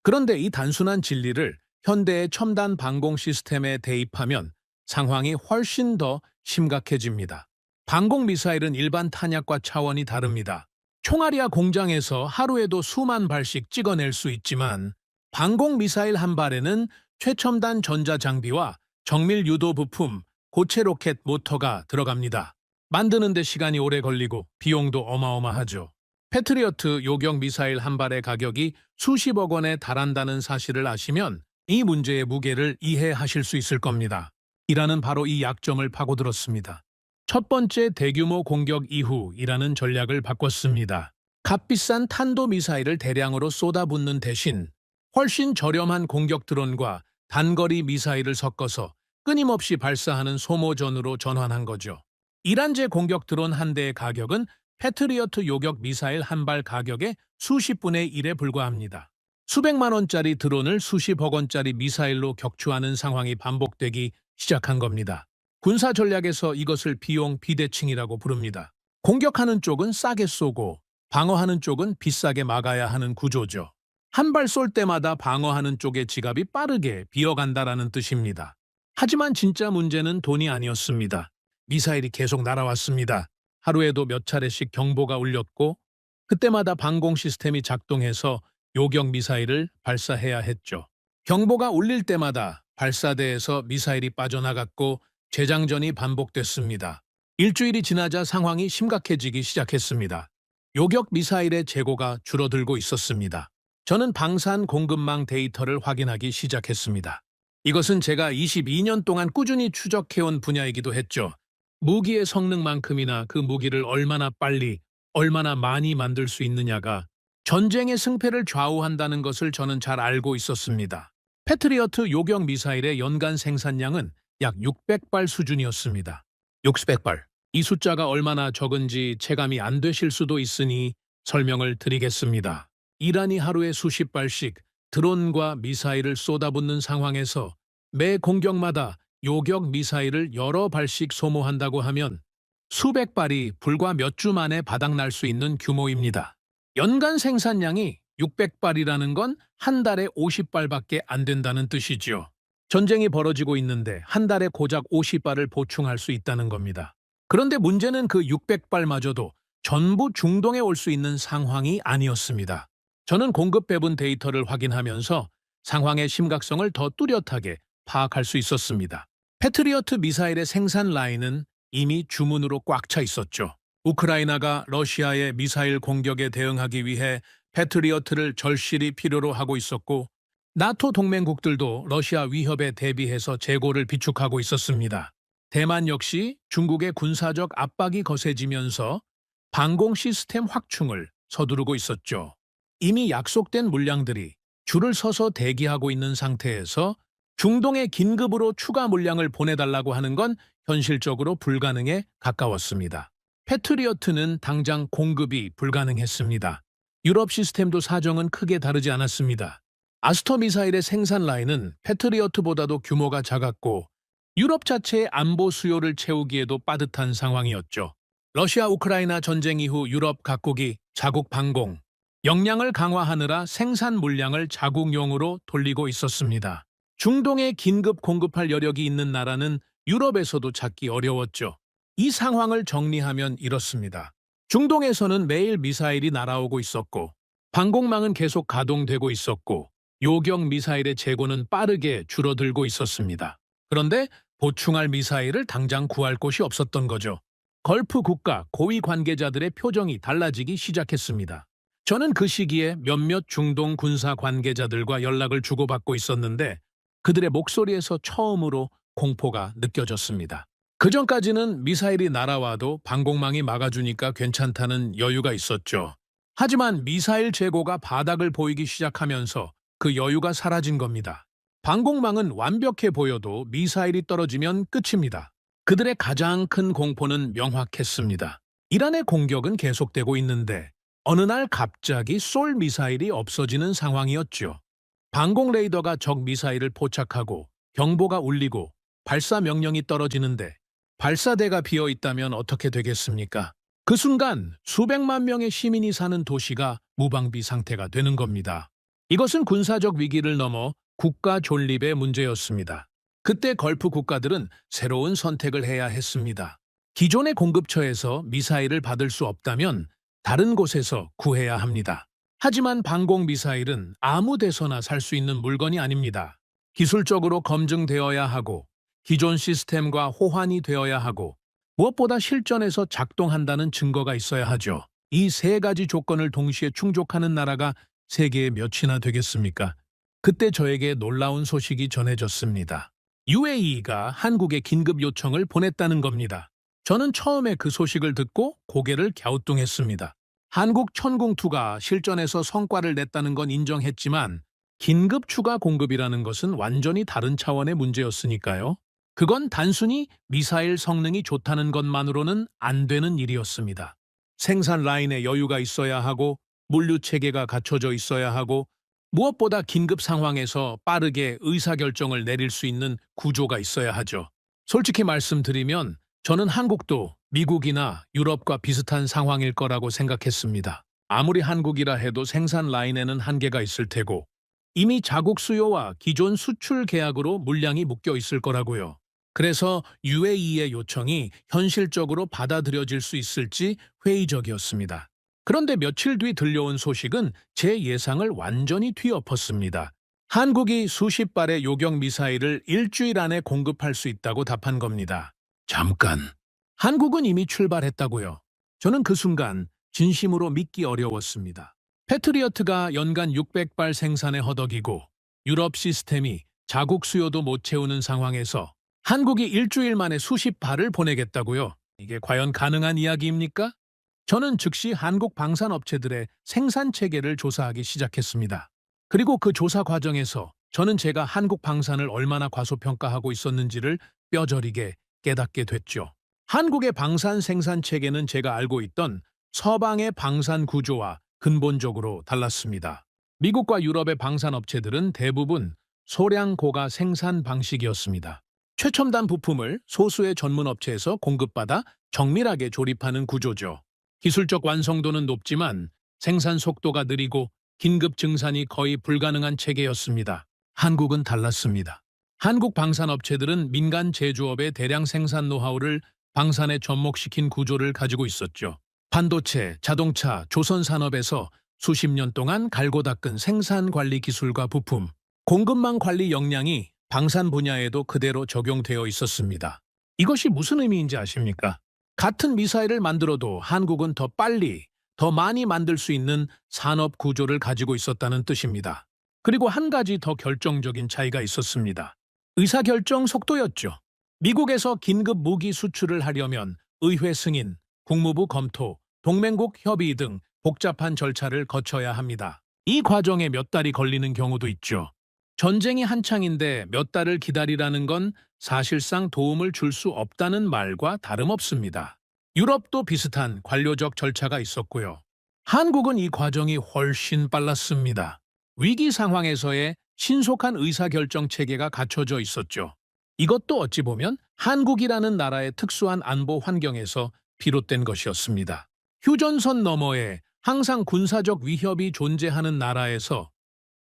그런데 이 단순한 진리를 현대의 첨단 방공 시스템에 대입하면 상황이 훨씬 더 심각해집니다. 방공 미사일은 일반 탄약과 차원이 다릅니다. 총알이야 공장에서 하루에도 수만 발씩 찍어낼 수 있지만 방공 미사일 한 발에는 최첨단 전자장비와 정밀 유도 부품, 고체 로켓 모터가 들어갑니다. 만드는 데 시간이 오래 걸리고 비용도 어마어마하죠. 패트리어트 요격 미사일 한 발의 가격이 수십억 원에 달한다는 사실을 아시면 이 문제의 무게를 이해하실 수 있을 겁니다. 이란은 바로 이 약점을 파고들었습니다. 첫 번째 대규모 공격 이후 이란은 전략을 바꿨습니다. 값비싼 탄도미사일을 대량으로 쏟아붓는 대신 훨씬 저렴한 공격 드론과 단거리 미사일을 섞어서 끊임없이 발사하는 소모전으로 전환한 거죠. 이란제 공격 드론 한 대의 가격은 패트리어트 요격 미사일 한 발 가격의 수십 분의 1에 불과합니다. 수백만 원짜리 드론을 수십억 원짜리 미사일로 격추하는 상황이 반복되기 시작한 겁니다. 군사 전략에서 이것을 비용 비대칭이라고 부릅니다. 공격하는 쪽은 싸게 쏘고 방어하는 쪽은 비싸게 막아야 하는 구조죠. 한 발 쏠 때마다 방어하는 쪽의 지갑이 빠르게 비어간다라는 뜻입니다. 하지만 진짜 문제는 돈이 아니었습니다. 미사일이 계속 날아왔습니다. 하루에도 몇 차례씩 경보가 울렸고 그때마다 방공 시스템이 작동해서 요격 미사일을 발사해야 했죠. 경보가 울릴 때마다 발사대에서 미사일이 빠져나갔고 재장전이 반복됐습니다. 일주일이 지나자 상황이 심각해지기 시작했습니다. 요격 미사일의 재고가 줄어들고 있었습니다. 저는 방산 공급망 데이터를 확인하기 시작했습니다. 이것은 제가 22년 동안 꾸준히 추적해온 분야이기도 했죠. 무기의 성능만큼이나 그 무기를 얼마나 빨리, 얼마나 많이 만들 수 있느냐가 전쟁의 승패를 좌우한다는 것을 저는 잘 알고 있었습니다. 패트리어트 요격 미사일의 연간 생산량은 약 600발 수준이었습니다. 600발. 이 숫자가 얼마나 적은지 체감이 안 되실 수도 있으니 설명을 드리겠습니다. 이란이 하루에 수십 발씩 드론과 미사일을 쏟아붓는 상황에서 매 공격마다 요격 미사일을 여러 발씩 소모한다고 하면 수백 발이 불과 몇 주 만에 바닥날 수 있는 규모입니다. 연간 생산량이 600발이라는 건 한 달에 50발밖에 안 된다는 뜻이지요. 전쟁이 벌어지고 있는데 한 달에 고작 50발을 보충할 수 있다는 겁니다. 그런데 문제는 그 600발마저도 전부 중동에 올 수 있는 상황이 아니었습니다. 저는 공급 배분 데이터를 확인하면서 상황의 심각성을 더 뚜렷하게 파악할 수 있었습니다. 패트리어트 미사일의 생산 라인은 이미 주문으로 꽉 차 있었죠. 우크라이나가 러시아의 미사일 공격에 대응하기 위해 패트리어트를 절실히 필요로 하고 있었고, 나토 동맹국들도 러시아 위협에 대비해서 재고를 비축하고 있었습니다. 대만 역시 중국의 군사적 압박이 거세지면서 방공 시스템 확충을 서두르고 있었죠. 이미 약속된 물량들이 줄을 서서 대기하고 있는 상태에서 중동에 긴급으로 추가 물량을 보내달라고 하는 건 현실적으로 불가능에 가까웠습니다. 패트리어트는 당장 공급이 불가능했습니다. 유럽 시스템도 사정은 크게 다르지 않았습니다. 아스터 미사일의 생산 라인은 패트리어트보다도 규모가 작았고 유럽 자체의 안보 수요를 채우기에도 빠듯한 상황이었죠. 러시아 우크라이나 전쟁 이후 유럽 각국이 자국 방공, 역량을 강화하느라 생산 물량을 자국용으로 돌리고 있었습니다. 중동에 긴급 공급할 여력이 있는 나라는 유럽에서도 찾기 어려웠죠. 이 상황을 정리하면 이렇습니다. 중동에서는 매일 미사일이 날아오고 있었고, 방공망은 계속 가동되고 있었고, 요격 미사일의 재고는 빠르게 줄어들고 있었습니다. 그런데 보충할 미사일을 당장 구할 곳이 없었던 거죠. 걸프 국가 고위 관계자들의 표정이 달라지기 시작했습니다. 저는 그 시기에 몇몇 중동 군사 관계자들과 연락을 주고받고 있었는데 그들의 목소리에서 처음으로 공포가 느껴졌습니다. 그전까지는 미사일이 날아와도 방공망이 막아주니까 괜찮다는 여유가 있었죠. 하지만 미사일 재고가 바닥을 보이기 시작하면서 그 여유가 사라진 겁니다. 방공망은 완벽해 보여도 미사일이 떨어지면 끝입니다. 그들의 가장 큰 공포는 명확했습니다. 이란의 공격은 계속되고 있는데 어느 날 갑자기 쏠 미사일이 없어지는 상황이었죠. 방공 레이더가 적 미사일을 포착하고 경보가 울리고 발사 명령이 떨어지는데 발사대가 비어 있다면 어떻게 되겠습니까? 그 순간 수백만 명의 시민이 사는 도시가 무방비 상태가 되는 겁니다. 이것은 군사적 위기를 넘어 국가 존립의 문제였습니다. 그때 걸프 국가들은 새로운 선택을 해야 했습니다. 기존의 공급처에서 미사일을 받을 수 없다면 다른 곳에서 구해야 합니다. 하지만 방공 미사일은 아무 데서나 살 수 있는 물건이 아닙니다. 기술적으로 검증되어야 하고 기존 시스템과 호환이 되어야 하고 무엇보다 실전에서 작동한다는 증거가 있어야 하죠. 이 세 가지 조건을 동시에 충족하는 나라가 세계에 몇이나 되겠습니까? 그때 저에게 놀라운 소식이 전해졌습니다. UAE가 한국에 긴급 요청을 보냈다는 겁니다. 저는 처음에 그 소식을 듣고 고개를 갸우뚱했습니다. 한국 천궁2가 실전에서 성과를 냈다는 건 인정했지만 긴급 추가 공급이라는 것은 완전히 다른 차원의 문제였으니까요. 그건 단순히 미사일 성능이 좋다는 것만으로는 안 되는 일이었습니다. 생산 라인에 여유가 있어야 하고 물류 체계가 갖춰져 있어야 하고 무엇보다 긴급 상황에서 빠르게 의사결정을 내릴 수 있는 구조가 있어야 하죠. 솔직히 말씀드리면 저는 한국도 미국이나 유럽과 비슷한 상황일 거라고 생각했습니다. 아무리 한국이라 해도 생산 라인에는 한계가 있을 테고 이미 자국 수요와 기존 수출 계약으로 물량이 묶여 있을 거라고요. 그래서 UAE의 요청이 현실적으로 받아들여질 수 있을지 회의적이었습니다. 그런데 며칠 뒤 들려온 소식은 제 예상을 완전히 뒤엎었습니다. 한국이 수십 발의 요격 미사일을 일주일 안에 공급할 수 있다고 답한 겁니다. 잠깐. 한국은 이미 출발했다고요. 저는 그 순간 진심으로 믿기 어려웠습니다. 패트리어트가 연간 600발 생산에 허덕이고 유럽 시스템이 자국 수요도 못 채우는 상황에서 한국이 일주일 만에 수십 발을 보내겠다고요? 이게 과연 가능한 이야기입니까? 저는 즉시 한국 방산업체들의 생산 체계를 조사하기 시작했습니다. 그리고 그 조사 과정에서 저는 제가 한국 방산을 얼마나 과소평가하고 있었는지를 뼈저리게 깨닫게 됐죠. 한국의 방산 생산 체계는 제가 알고 있던 서방의 방산 구조와 근본적으로 달랐습니다. 미국과 유럽의 방산업체들은 대부분 소량 고가 생산 방식이었습니다. 최첨단 부품을 소수의 전문 업체에서 공급받아 정밀하게 조립하는 구조죠. 기술적 완성도는 높지만 생산 속도가 느리고 긴급 증산이 거의 불가능한 체계였습니다. 한국은 달랐습니다. 한국 방산업체들은 민간 제조업의 대량 생산 노하우를 방산에 접목시킨 구조를 가지고 있었죠. 반도체, 자동차, 조선 산업에서 수십 년 동안 갈고 닦은 생산 관리 기술과 부품, 공급망 관리 역량이 방산 분야에도 그대로 적용되어 있었습니다. 이것이 무슨 의미인지 아십니까? 같은 미사일을 만들어도 한국은 더 빨리, 더 많이 만들 수 있는 산업 구조를 가지고 있었다는 뜻입니다. 그리고 한 가지 더 결정적인 차이가 있었습니다. 의사결정 속도였죠. 미국에서 긴급 무기 수출을 하려면 의회 승인, 국무부 검토, 동맹국 협의 등 복잡한 절차를 거쳐야 합니다. 이 과정에 몇 달이 걸리는 경우도 있죠. 전쟁이 한창인데 몇 달을 기다리라는 건 사실상 도움을 줄 수 없다는 말과 다름없습니다. 유럽도 비슷한 관료적 절차가 있었고요. 한국은 이 과정이 훨씬 빨랐습니다. 위기 상황에서의 신속한 의사결정 체계가 갖춰져 있었죠. 이것도 어찌 보면 한국이라는 나라의 특수한 안보 환경에서 비롯된 것이었습니다. 휴전선 너머에 항상 군사적 위협이 존재하는 나라에서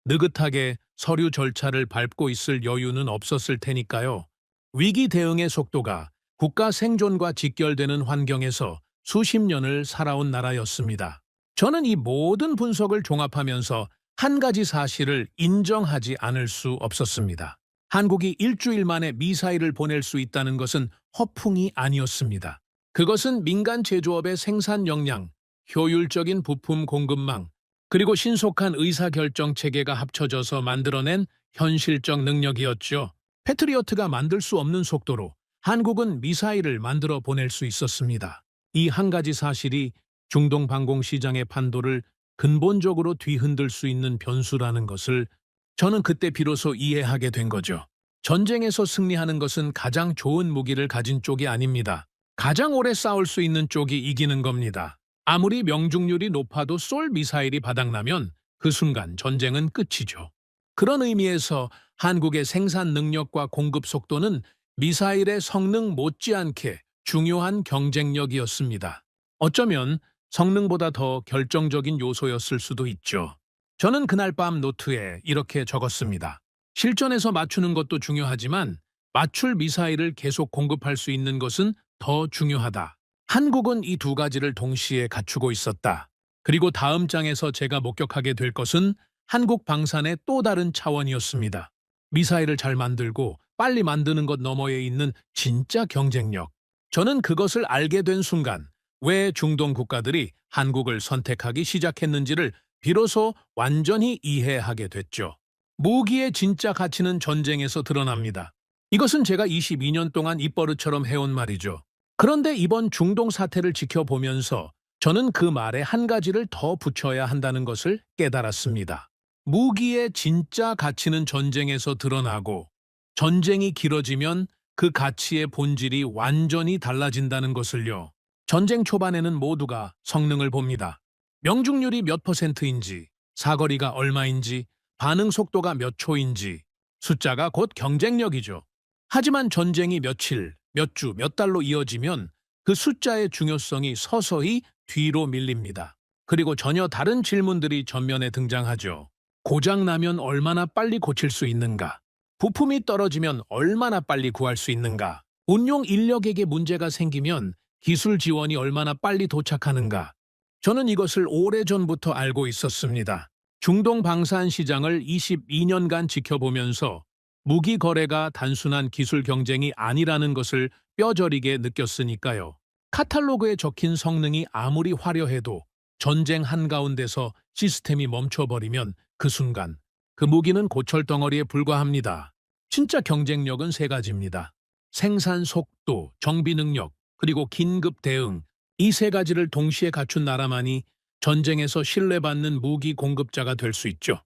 느긋하게 서류 절차를 밟고 있을 여유는 없었을 테니까요. 위기 대응의 속도가 국가 생존과 직결되는 환경에서 수십 년을 살아온 나라였습니다. 저는 이 모든 분석을 종합하면서 한 가지 사실을 인정하지 않을 수 없었습니다. 한국이 일주일 만에 미사일을 보낼 수 있다는 것은 허풍이 아니었습니다. 그것은 민간 제조업의 생산 역량, 효율적인 부품 공급망, 그리고 신속한 의사결정 체계가 합쳐져서 만들어낸 현실적 능력이었죠. 패트리어트가 만들 수 없는 속도로 한국은 미사일을 만들어 보낼 수 있었습니다. 이 한 가지 사실이 중동 방공 시장의 판도를 근본적으로 뒤흔들 수 있는 변수라는 것을 저는 그때 비로소 이해하게 된 거죠. 전쟁에서 승리하는 것은 가장 좋은 무기를 가진 쪽이 아닙니다. 가장 오래 싸울 수 있는 쪽이 이기는 겁니다. 아무리 명중률이 높아도 쏠 미사일이 바닥나면 그 순간 전쟁은 끝이죠. 그런 의미에서 한국의 생산 능력과 공급 속도는 미사일의 성능 못지않게 중요한 경쟁력이었습니다. 어쩌면 성능보다 더 결정적인 요소였을 수도 있죠. 저는 그날 밤 노트에 이렇게 적었습니다. 실전에서 맞추는 것도 중요하지만 맞출 미사일을 계속 공급할 수 있는 것은 더 중요하다. 한국은 이 두 가지를 동시에 갖추고 있었다. 그리고 다음 장에서 제가 목격하게 될 것은 한국 방산의 또 다른 차원이었습니다. 미사일을 잘 만들고 빨리 만드는 것 너머에 있는 진짜 경쟁력. 저는 그것을 알게 된 순간 왜 중동 국가들이 한국을 선택하기 시작했는지를 비로소 완전히 이해하게 됐죠. 무기의 진짜 가치는 전쟁에서 드러납니다. 이것은 제가 22년 동안 입버릇처럼 해온 말이죠. 그런데 이번 중동 사태를 지켜보면서 저는 그 말에 한 가지를 더 붙여야 한다는 것을 깨달았습니다. 무기의 진짜 가치는 전쟁에서 드러나고 전쟁이 길어지면 그 가치의 본질이 완전히 달라진다는 것을요. 전쟁 초반에는 모두가 성능을 봅니다. 명중률이 몇 %인지, 사거리가 얼마인지, 반응 속도가 몇 초인지, 숫자가 곧 경쟁력이죠. 하지만 전쟁이 며칠, 몇 주, 몇 달로 이어지면 그 숫자의 중요성이 서서히 뒤로 밀립니다. 그리고 전혀 다른 질문들이 전면에 등장하죠. 고장나면 얼마나 빨리 고칠 수 있는가? 부품이 떨어지면 얼마나 빨리 구할 수 있는가? 운용 인력에게 문제가 생기면 기술 지원이 얼마나 빨리 도착하는가? 저는 이것을 오래전부터 알고 있었습니다. 중동 방산 시장을 22년간 지켜보면서 무기 거래가 단순한 기술 경쟁이 아니라는 것을 뼈저리게 느꼈으니까요. 카탈로그에 적힌 성능이 아무리 화려해도 전쟁 한가운데서 시스템이 멈춰버리면 그 순간 그 무기는 고철덩어리에 불과합니다. 진짜 경쟁력은 세 가지입니다. 생산 속도, 정비 능력, 그리고 긴급 대응. 이 세 가지를 동시에 갖춘 나라만이 전쟁에서 신뢰받는 무기 공급자가 될 수 있죠.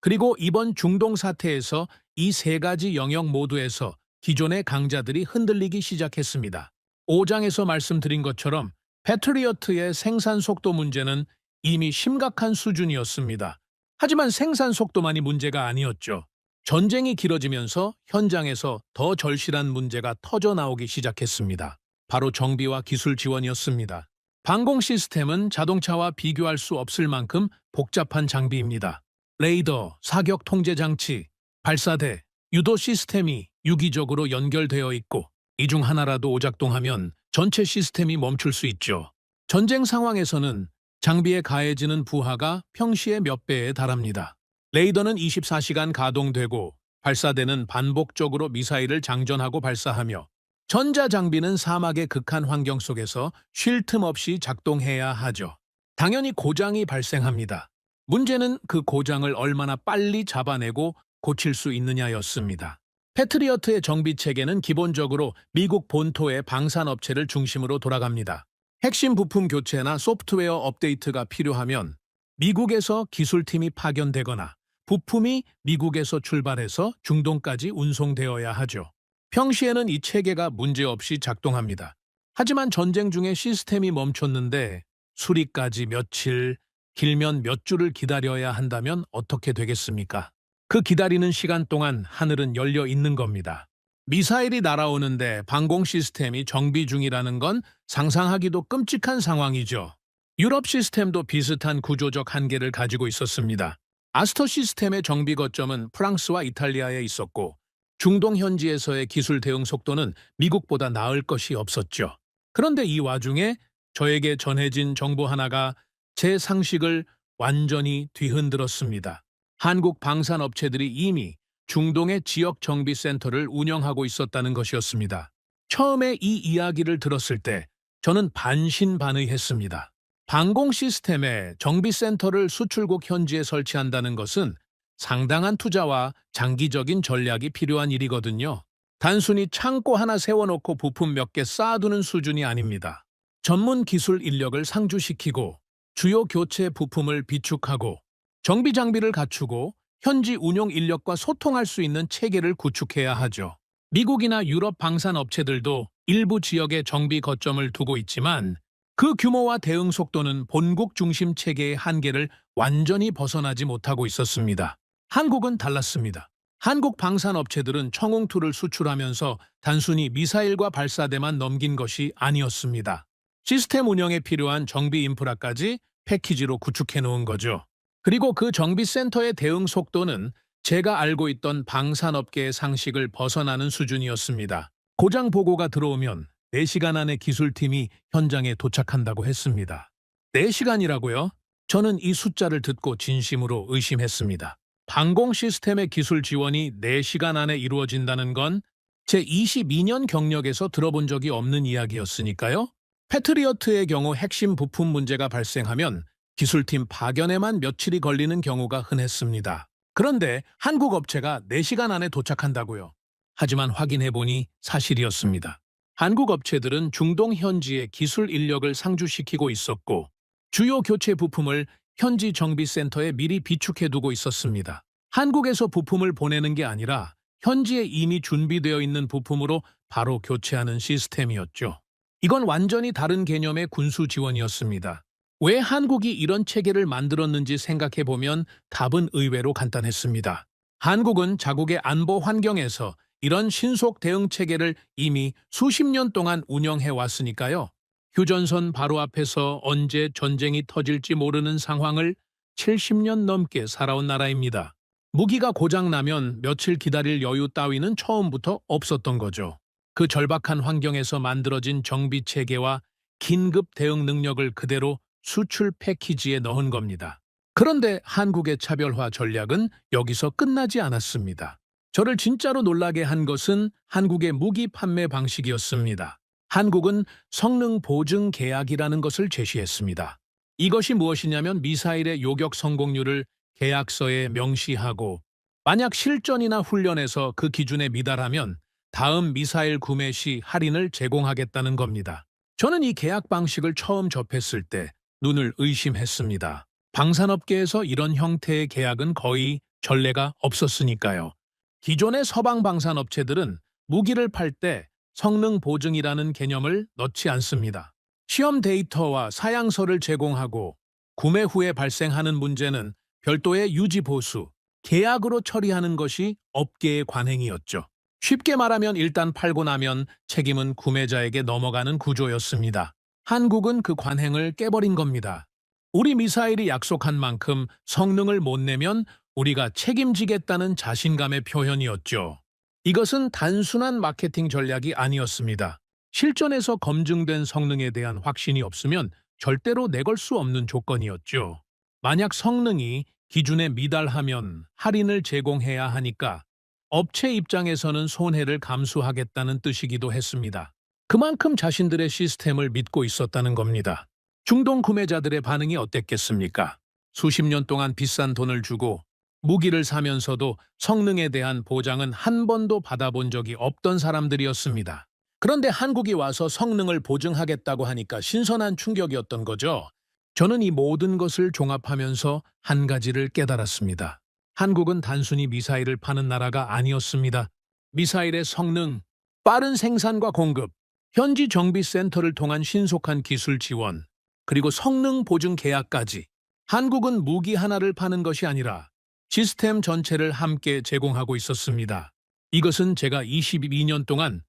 그리고 이번 중동 사태에서 이 세 가지 영역 모두에서 기존의 강자들이 흔들리기 시작했습니다. 5장에서 말씀드린 것처럼 패트리어트의 생산 속도 문제는 이미 심각한 수준이었습니다. 하지만 생산 속도만이 문제가 아니었죠. 전쟁이 길어지면서 현장에서 더 절실한 문제가 터져 나오기 시작했습니다. 바로 정비와 기술 지원이었습니다. 방공 시스템은 자동차와 비교할 수 없을 만큼 복잡한 장비입니다. 레이더, 사격 통제 장치, 발사대, 유도 시스템이 유기적으로 연결되어 있고 이 중 하나라도 오작동하면 전체 시스템이 멈출 수 있죠. 전쟁 상황에서는 장비에 가해지는 부하가 평시의 몇 배에 달합니다. 레이더는 24시간 가동되고 발사대는 반복적으로 미사일을 장전하고 발사하며 전자장비는 사막의 극한 환경 속에서 쉴 틈 없이 작동해야 하죠. 당연히 고장이 발생합니다. 문제는 그 고장을 얼마나 빨리 잡아내고 고칠 수 있느냐였습니다. 패트리어트의 정비 체계는 기본적으로 미국 본토의 방산업체를 중심으로 돌아갑니다. 핵심 부품 교체나 소프트웨어 업데이트가 필요하면 미국에서 기술팀이 파견되거나 부품이 미국에서 출발해서 중동까지 운송되어야 하죠. 평시에는 이 체계가 문제없이 작동합니다. 하지만 전쟁 중에 시스템이 멈췄는데 수리까지 며칠, 길면 몇 주를 기다려야 한다면 어떻게 되겠습니까? 그 기다리는 시간 동안 하늘은 열려 있는 겁니다. 미사일이 날아오는데 방공 시스템이 정비 중이라는 건 상상하기도 끔찍한 상황이죠. 유럽 시스템도 비슷한 구조적 한계를 가지고 있었습니다. 아스터 시스템의 정비 거점은 프랑스와 이탈리아에 있었고 중동 현지에서의 기술 대응 속도는 미국보다 나을 것이 없었죠. 그런데 이 와중에 저에게 전해진 정보 하나가 제 상식을 완전히 뒤흔들었습니다. 한국 방산업체들이 이미 중동의 지역 정비센터를 운영하고 있었다는 것이었습니다. 처음에 이 이야기를 들었을 때 저는 반신반의했습니다. 방공 시스템에 정비센터를 수출국 현지에 설치한다는 것은 상당한 투자와 장기적인 전략이 필요한 일이거든요. 단순히 창고 하나 세워놓고 부품 몇 개 쌓아두는 수준이 아닙니다. 전문 기술 인력을 상주시키고 주요 교체 부품을 비축하고 정비 장비를 갖추고 현지 운용 인력과 소통할 수 있는 체계를 구축해야 하죠. 미국이나 유럽 방산 업체들도 일부 지역에 정비 거점을 두고 있지만 그 규모와 대응 속도는 본국 중심 체계의 한계를 완전히 벗어나지 못하고 있었습니다. 한국은 달랐습니다. 한국 방산 업체들은 청웅투를 수출하면서 단순히 미사일과 발사대만 넘긴 것이 아니었습니다. 시스템 운영에 필요한 정비 인프라까지 패키지로 구축해 놓은 거죠. 그리고 그 정비센터의 대응 속도는 제가 알고 있던 방산업계의 상식을 벗어나는 수준이었습니다. 고장 보고가 들어오면 4시간 안에 기술팀이 현장에 도착한다고 했습니다. 4시간이라고요? 저는 이 숫자를 듣고 진심으로 의심했습니다. 방공 시스템의 기술 지원이 4시간 안에 이루어진다는 건 제 22년 경력에서 들어본 적이 없는 이야기였으니까요. 패트리어트의 경우 핵심 부품 문제가 발생하면 기술팀 파견에만 며칠이 걸리는 경우가 흔했습니다. 그런데 한국 업체가 4시간 안에 도착한다고요. 하지만 확인해보니 사실이었습니다. 한국 업체들은 중동 현지에 기술 인력을 상주시키고 있었고 주요 교체 부품을 현지 정비센터에 미리 비축해두고 있었습니다. 한국에서 부품을 보내는 게 아니라 현지에 이미 준비되어 있는 부품으로 바로 교체하는 시스템이었죠. 이건 완전히 다른 개념의 군수 지원이었습니다. 왜 한국이 이런 체계를 만들었는지 생각해보면 답은 의외로 간단했습니다. 한국은 자국의 안보 환경에서 이런 신속 대응 체계를 이미 수십 년 동안 운영해 왔으니까요. 휴전선 바로 앞에서 언제 전쟁이 터질지 모르는 상황을 70년 넘게 살아온 나라입니다. 무기가 고장나면 며칠 기다릴 여유 따위는 처음부터 없었던 거죠. 그 절박한 환경에서 만들어진 정비 체계와 긴급 대응 능력을 그대로 수출 패키지에 넣은 겁니다. 그런데 한국의 차별화 전략은 여기서 끝나지 않았습니다. 저를 진짜로 놀라게 한 것은 한국의 무기 판매 방식이었습니다. 한국은 성능 보증 계약이라는 것을 제시했습니다. 이것이 무엇이냐면 미사일의 요격 성공률을 계약서에 명시하고 만약 실전이나 훈련에서 그 기준에 미달하면 다음 미사일 구매 시 할인을 제공하겠다는 겁니다. 저는 이 계약 방식을 처음 접했을 때 눈을 의심했습니다. 방산업계에서 이런 형태의 계약은 거의 전례가 없었으니까요. 기존의 서방 방산업체들은 무기를 팔 때 성능 보증이라는 개념을 넣지 않습니다. 시험 데이터와 사양서를 제공하고 구매 후에 발생하는 문제는 별도의 유지 보수, 계약으로 처리하는 것이 업계의 관행이었죠. 쉽게 말하면 일단 팔고 나면 책임은 구매자에게 넘어가는 구조였습니다. 한국은 그 관행을 깨버린 겁니다. 우리 미사일이 약속한 만큼 성능을 못 내면 우리가 책임지겠다는 자신감의 표현이었죠. 이것은 단순한 마케팅 전략이 아니었습니다. 실전에서 검증된 성능에 대한 확신이 없으면 절대로 내걸 수 없는 조건이었죠. 만약 성능이 기준에 미달하면 할인을 제공해야 하니까 업체 입장에서는 손해를 감수하겠다는 뜻이기도 했습니다. 그만큼 자신들의 시스템을 믿고 있었다는 겁니다. 중동 구매자들의 반응이 어땠겠습니까? 수십 년 동안 비싼 돈을 주고 무기를 사면서도 성능에 대한 보장은 한 번도 받아본 적이 없던 사람들이었습니다. 그런데 한국이 와서 성능을 보증하겠다고 하니까 신선한 충격이었던 거죠. 저는 이 모든 것을 종합하면서 한 가지를 깨달았습니다. 한국은 단순히 미사일을 파는 나라가 아니었습니다. 미사일의 성능, 빠른 생산과 공급, 현지 정비센터를 통한 신속한 기술 지원, 그리고 성능 보증 계약까지 한국은 무기 하나를 파는 것이 아니라 시스템 전체를 함께 제공하고 있었습니다. 이것은 제가 22년 동안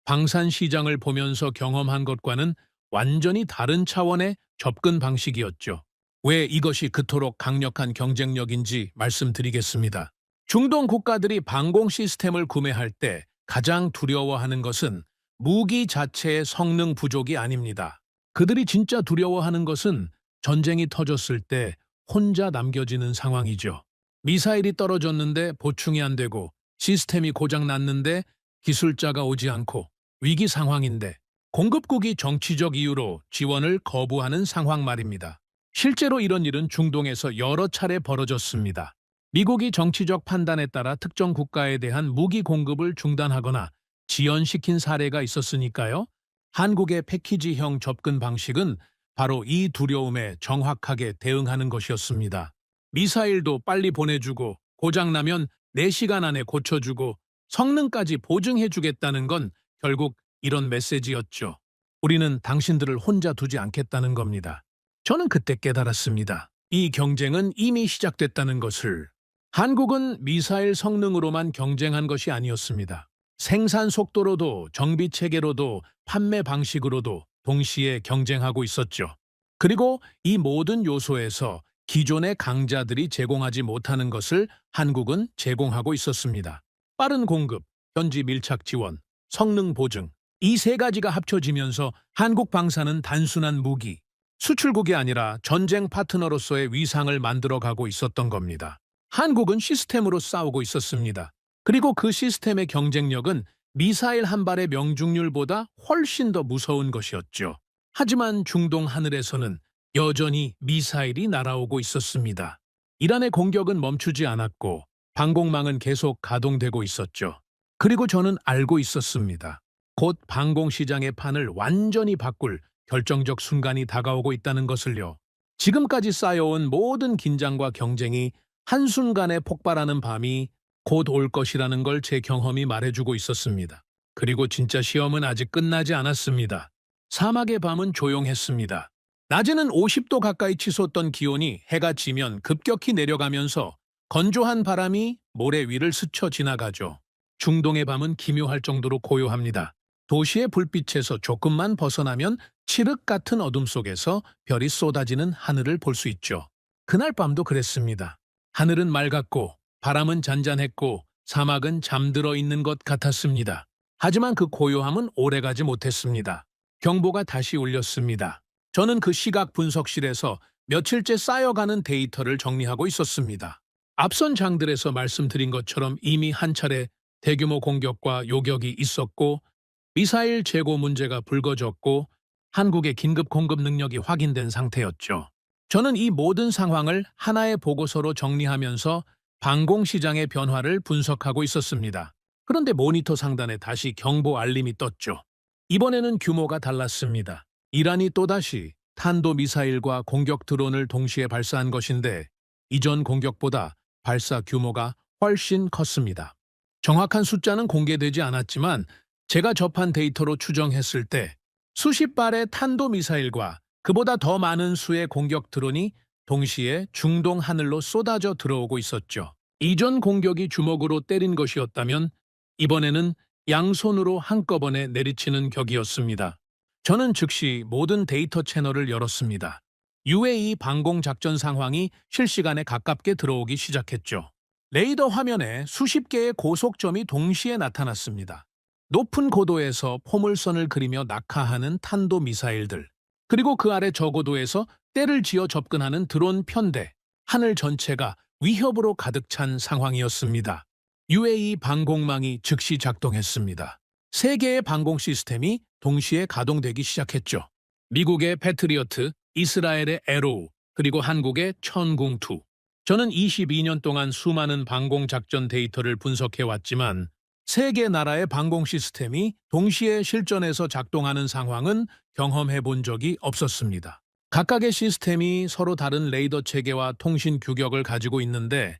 방산 시장을 보면서 경험한 것과는 완전히 다른 차원의 접근 방식이었죠. 왜 이것이 그토록 강력한 경쟁력인지 말씀드리겠습니다. 중동 국가들이 방공 시스템을 구매할 때 가장 두려워하는 것은 무기 자체의 성능 부족이 아닙니다. 그들이 진짜 두려워하는 것은 전쟁이 터졌을 때 혼자 남겨지는 상황이죠. 미사일이 떨어졌는데 보충이 안 되고 시스템이 고장 났는데 기술자가 오지 않고 위기 상황인데 공급국이 정치적 이유로 지원을 거부하는 상황 말입니다. 실제로 이런 일은 중동에서 여러 차례 벌어졌습니다. 미국이 정치적 판단에 따라 특정 국가에 대한 무기 공급을 중단하거나 지연시킨 사례가 있었으니까요. 한국의 패키지형 접근 방식은 바로 이 두려움에 정확하게 대응하는 것이었습니다. 미사일도 빨리 보내주고 고장나면 4시간 안에 고쳐주고 성능까지 보증해주겠다는 건 결국 이런 메시지였죠. 우리는 당신들을 혼자 두지 않겠다는 겁니다. 저는 그때 깨달았습니다. 이 경쟁은 이미 시작됐다는 것을. 한국은 미사일 성능으로만 경쟁한 것이 아니었습니다. 생산 속도로도 정비 체계로도 판매 방식으로도 동시에 경쟁하고 있었죠. 그리고 이 모든 요소에서 기존의 강자들이 제공하지 못하는 것을 한국은 제공하고 있었습니다. 빠른 공급, 현지 밀착 지원, 성능 보증, 이 세 가지가 합쳐지면서 한국 방산은 단순한 무기, 수출국이 아니라 전쟁 파트너로서의 위상을 만들어가고 있었던 겁니다. 한국은 시스템으로 싸우고 있었습니다. 그리고 그 시스템의 경쟁력은 미사일 한 발의 명중률보다 훨씬 더 무서운 것이었죠. 하지만 중동 하늘에서는 여전히 미사일이 날아오고 있었습니다. 이란의 공격은 멈추지 않았고 방공망은 계속 가동되고 있었죠. 그리고 저는 알고 있었습니다. 곧 방공시장의 판을 완전히 바꿀 결정적 순간이 다가오고 있다는 것을요. 지금까지 쌓여온 모든 긴장과 경쟁이 한순간에 폭발하는 밤이 곧 올 것이라는 걸 제 경험이 말해주고 있었습니다. 그리고 진짜 시험은 아직 끝나지 않았습니다. 사막의 밤은 조용했습니다. 낮에는 50도 가까이 치솟던 기온이 해가 지면 급격히 내려가면서 건조한 바람이 모래 위를 스쳐 지나가죠. 중동의 밤은 기묘할 정도로 고요합니다. 도시의 불빛에서 조금만 벗어나면 칠흑 같은 어둠 속에서 별이 쏟아지는 하늘을 볼 수 있죠. 그날 밤도 그랬습니다. 하늘은 맑았고 바람은 잔잔했고 사막은 잠들어 있는 것 같았습니다. 하지만 그 고요함은 오래가지 못했습니다. 경보가 다시 울렸습니다. 저는 그 시각 분석실에서 며칠째 쌓여가는 데이터를 정리하고 있었습니다. 앞선 장들에서 말씀드린 것처럼 이미 한 차례 대규모 공격과 요격이 있었고 미사일 재고 문제가 불거졌고 한국의 긴급 공급 능력이 확인된 상태였죠. 저는 이 모든 상황을 하나의 보고서로 정리하면서 방공시장의 변화를 분석하고 있었습니다. 그런데 모니터 상단에 다시 경보 알림이 떴죠. 이번에는 규모가 달랐습니다. 이란이 또다시 탄도미사일과 공격 드론을 동시에 발사한 것인데 이전 공격보다 발사 규모가 훨씬 컸습니다. 정확한 숫자는 공개되지 않았지만 제가 접한 데이터로 추정했을 때 수십 발의 탄도미사일과 그보다 더 많은 수의 공격 드론이 동시에 중동 하늘로 쏟아져 들어오고 있었죠. 이전 공격이 주먹으로 때린 것이었다면 이번에는 양손으로 한꺼번에 내리치는 격이었습니다. 저는 즉시 모든 데이터 채널을 열었습니다. UAE 방공 작전 상황이 실시간에 가깝게 들어오기 시작했죠. 레이더 화면에 수십 개의 고속점이 동시에 나타났습니다. 높은 고도에서 포물선을 그리며 낙하하는 탄도미사일들, 그리고 그 아래 저고도에서 때를 지어 접근하는 드론 편대, 하늘 전체가 위협으로 가득 찬 상황이었습니다. UAE 방공망이 즉시 작동했습니다. 세 개의 방공 시스템이 동시에 가동되기 시작했죠. 미국의 패트리어트, 이스라엘의 에로우, 그리고 한국의 천궁2. 저는 22년 동안 수많은 방공 작전 데이터를 분석해왔지만 세 개 나라의 방공 시스템이 동시에 실전에서 작동하는 상황은 경험해 본 적이 없었습니다. 각각의 시스템이 서로 다른 레이더 체계와 통신 규격을 가지고 있는데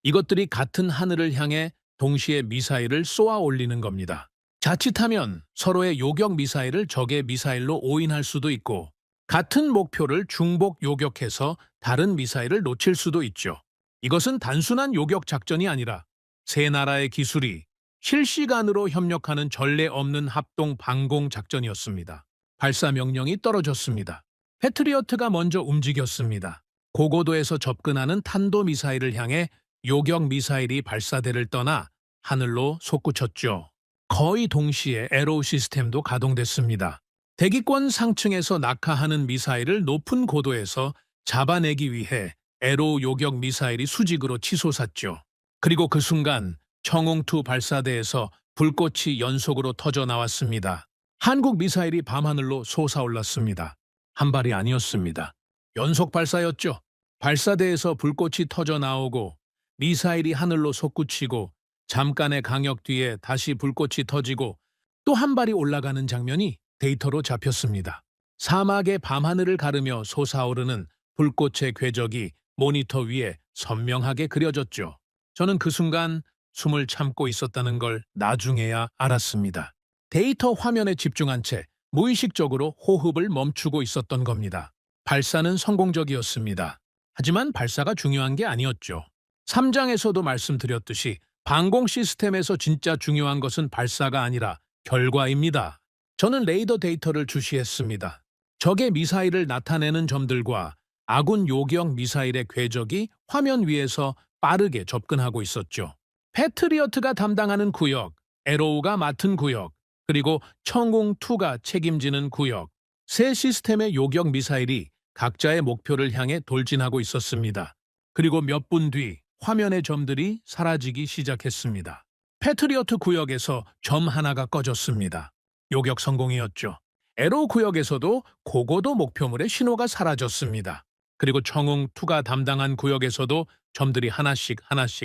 이것들이 같은 하늘을 향해 동시에 미사일을 쏘아 올리는 겁니다. 자칫하면 서로의 요격 미사일을 적의 미사일로 오인할 수도 있고 같은 목표를 중복 요격해서 다른 미사일을 놓칠 수도 있죠. 이것은 단순한 요격 작전이 아니라 세 나라의 기술이 실시간으로 협력하는 전례 없는 합동 방공 작전이었습니다. 발사 명령이 떨어졌습니다. 패트리어트가 먼저 움직였습니다. 고고도에서 접근하는 탄도미사일을 향해 요격 미사일이 발사대를 떠나 하늘로 솟구쳤죠. 거의 동시에 에로우 시스템도 가동됐습니다. 대기권 상층에서 낙하하는 미사일을 높은 고도에서 잡아내기 위해 에로우 요격 미사일이 수직으로 치솟았죠. 그리고 그 순간 청웅2 발사대에서 불꽃이 연속으로 터져 나왔습니다. 한국 미사일이 밤하늘로 솟아올랐습니다. 한 발이 아니었습니다. 연속 발사였죠. 발사대에서 불꽃이 터져 나오고 미사일이 하늘로 솟구치고 잠깐의 강역 뒤에 다시 불꽃이 터지고 또 한 발이 올라가는 장면이 데이터로 잡혔습니다. 사막의 밤하늘을 가르며 솟아오르는 불꽃의 궤적이 모니터 위에 선명하게 그려졌죠. 저는 그 순간 숨을 참고 있었다는 걸 나중에야 알았습니다. 데이터 화면에 집중한 채 무의식적으로 호흡을 멈추고 있었던 겁니다. 발사는 성공적이었습니다. 하지만 발사가 중요한 게 아니었죠. 3장에서도 말씀드렸듯이 방공 시스템에서 진짜 중요한 것은 발사가 아니라 결과입니다. 저는 레이더 데이터를 주시했습니다. 적의 미사일을 나타내는 점들과 아군 요격 미사일의 궤적이 화면 위에서 빠르게 접근하고 있었죠. 패트리어트가 담당하는 구역, 에로우가 맡은 구역, 그리고 청궁2가 책임지는 구역, 세 시스템의 요격 미사일이 각자의 목표를 향해 돌진하고 있었습니다. 그리고 몇 분 뒤 화면의 점들이 사라지기 시작했습니다. 패트리어트 구역에서 점 하나가 꺼졌습니다. 요격 성공이었죠. 에로우 구역에서도 고고도 목표물의 신호가 사라졌습니다. 그리고 청웅2가 담당한 구역에서도 점들이 하나씩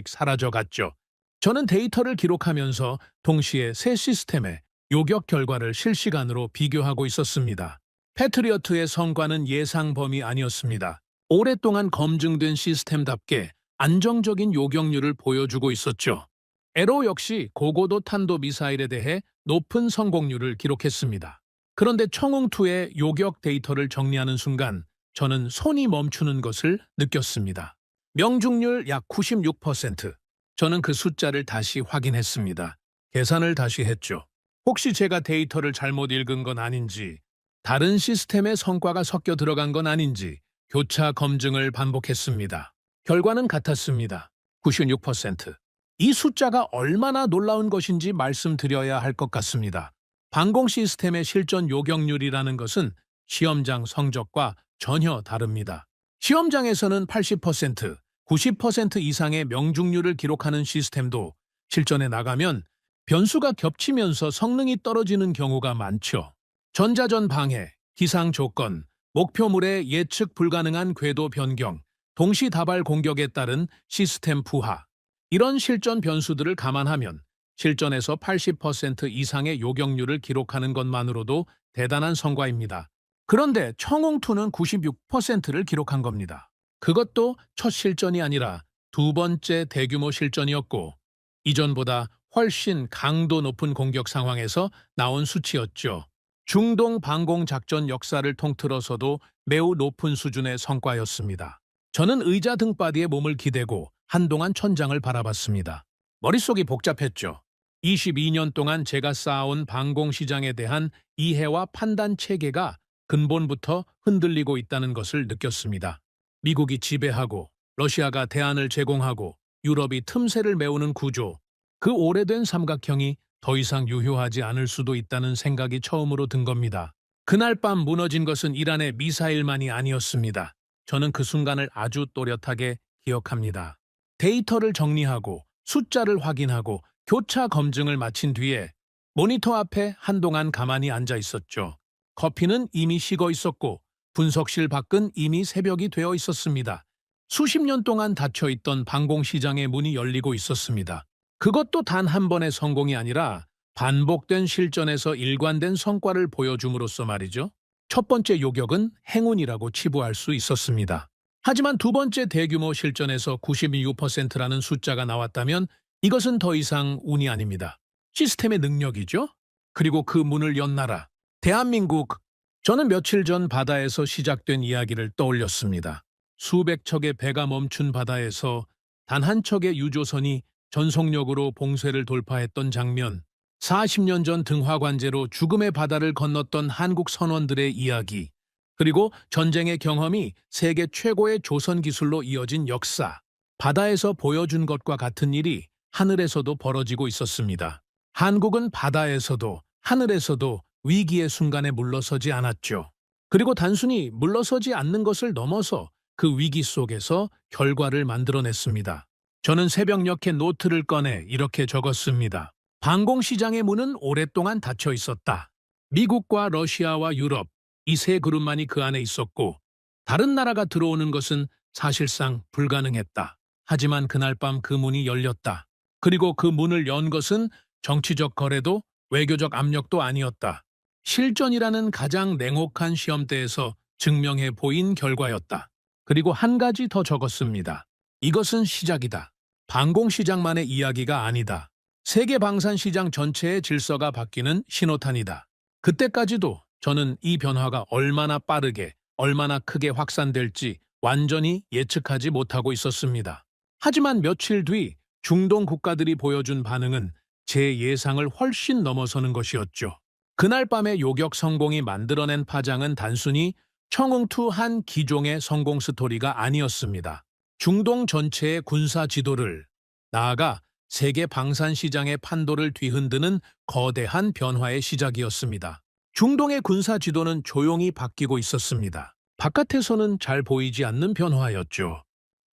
사라져갔죠. 저는 데이터를 기록하면서 동시에 세 시스템의 요격 결과를 실시간으로 비교하고 있었습니다. 패트리어트의 성과는 예상 범위 아니었습니다. 오랫동안 검증된 시스템답게 안정적인 요격률을 보여주고 있었죠. 에로우 역시 고고도 탄도 미사일에 대해 높은 성공률을 기록했습니다. 그런데 청웅2의 요격 데이터를 정리하는 순간 저는 손이 멈추는 것을 느꼈습니다. 명중률 약 96%. 저는 그 숫자를 다시 확인했습니다. 계산을 다시 했죠. 혹시 제가 데이터를 잘못 읽은 건 아닌지, 다른 시스템의 성과가 섞여 들어간 건 아닌지 교차 검증을 반복했습니다. 결과는 같았습니다. 96%. 이 숫자가 얼마나 놀라운 것인지 말씀드려야 할 것 같습니다. 방공 시스템의 실전 요격률이라는 것은 시험장 성적과 전혀 다릅니다. 시험장에서는 80%, 90% 이상의 명중률을 기록하는 시스템도 실전에 나가면 변수가 겹치면서 성능이 떨어지는 경우가 많죠. 전자전 방해, 기상 조건, 목표물의 예측 불가능한 궤도 변경, 동시다발 공격에 따른 시스템 부하, 이런 실전 변수들을 감안하면 실전에서 80% 이상의 요격률을 기록하는 것만으로도 대단한 성과입니다. 그런데 청웅2는 96%를 기록한 겁니다. 그것도 첫 실전이 아니라 두 번째 대규모 실전이었고 이전보다 훨씬 강도 높은 공격 상황에서 나온 수치였죠. 중동 방공 작전 역사를 통틀어서도 매우 높은 수준의 성과였습니다. 저는 의자 등바디에 몸을 기대고 한동안 천장을 바라봤습니다. 머릿속이 복잡했죠. 22년 동안 제가 쌓아온 방공 시장에 대한 이해와 판단 체계가 근본부터 흔들리고 있다는 것을 느꼈습니다. 미국이 지배하고 러시아가 대안을 제공하고 유럽이 틈새를 메우는 구조, 그 오래된 삼각형이 더 이상 유효하지 않을 수도 있다는 생각이 처음으로 든 겁니다. 그날 밤 무너진 것은 이란의 미사일만이 아니었습니다. 저는 그 순간을 아주 또렷하게 기억합니다. 데이터를 정리하고 숫자를 확인하고 교차 검증을 마친 뒤에 모니터 앞에 한동안 가만히 앉아 있었죠. 커피는 이미 식어 있었고 분석실 밖은 이미 새벽이 되어 있었습니다. 수십 년 동안 닫혀있던 방공시장의 문이 열리고 있었습니다. 그것도 단 한 번의 성공이 아니라 반복된 실전에서 일관된 성과를 보여줌으로써 말이죠. 첫 번째 요격은 행운이라고 치부할 수 있었습니다. 하지만 두 번째 대규모 실전에서 96%라는 숫자가 나왔다면 이것은 더 이상 운이 아닙니다. 시스템의 능력이죠. 그리고 그 문을 연 나라, 대한민국. 저는 며칠 전 바다에서 시작된 이야기를 떠올렸습니다. 수백 척의 배가 멈춘 바다에서 단 한 척의 유조선이 전속력으로 봉쇄를 돌파했던 장면, 40년 전 등화관제로 죽음의 바다를 건넜던 한국 선원들의 이야기, 그리고 전쟁의 경험이 세계 최고의 조선 기술로 이어진 역사, 바다에서 보여준 것과 같은 일이 하늘에서도 벌어지고 있었습니다. 한국은 바다에서도 하늘에서도 위기의 순간에 물러서지 않았죠. 그리고 단순히 물러서지 않는 것을 넘어서 그 위기 속에서 결과를 만들어냈습니다. 저는 새벽녘에 노트를 꺼내 이렇게 적었습니다. 방공시장의 문은 오랫동안 닫혀 있었다. 미국과 러시아와 유럽, 이 세 그룹만이 그 안에 있었고 다른 나라가 들어오는 것은 사실상 불가능했다. 하지만 그날 밤 그 문이 열렸다. 그리고 그 문을 연 것은 정치적 거래도 외교적 압력도 아니었다. 실전이라는 가장 냉혹한 시험대에서 증명해 보인 결과였다. 그리고 한 가지 더 적었습니다. 이것은 시작이다. 방공시장만의 이야기가 아니다. 세계 방산시장 전체의 질서가 바뀌는 신호탄이다. 그때까지도 저는 이 변화가 얼마나 빠르게, 얼마나 크게 확산될지 완전히 예측하지 못하고 있었습니다. 하지만 며칠 뒤 중동 국가들이 보여준 반응은 제 예상을 훨씬 넘어서는 것이었죠. 그날 밤의 요격 성공이 만들어낸 파장은 단순히 청웅2 한 기종의 성공 스토리가 아니었습니다. 중동 전체의 군사 지도를, 나아가 세계 방산 시장의 판도를 뒤흔드는 거대한 변화의 시작이었습니다. 중동의 군사 지도는 조용히 바뀌고 있었습니다. 바깥에서는 잘 보이지 않는 변화였죠.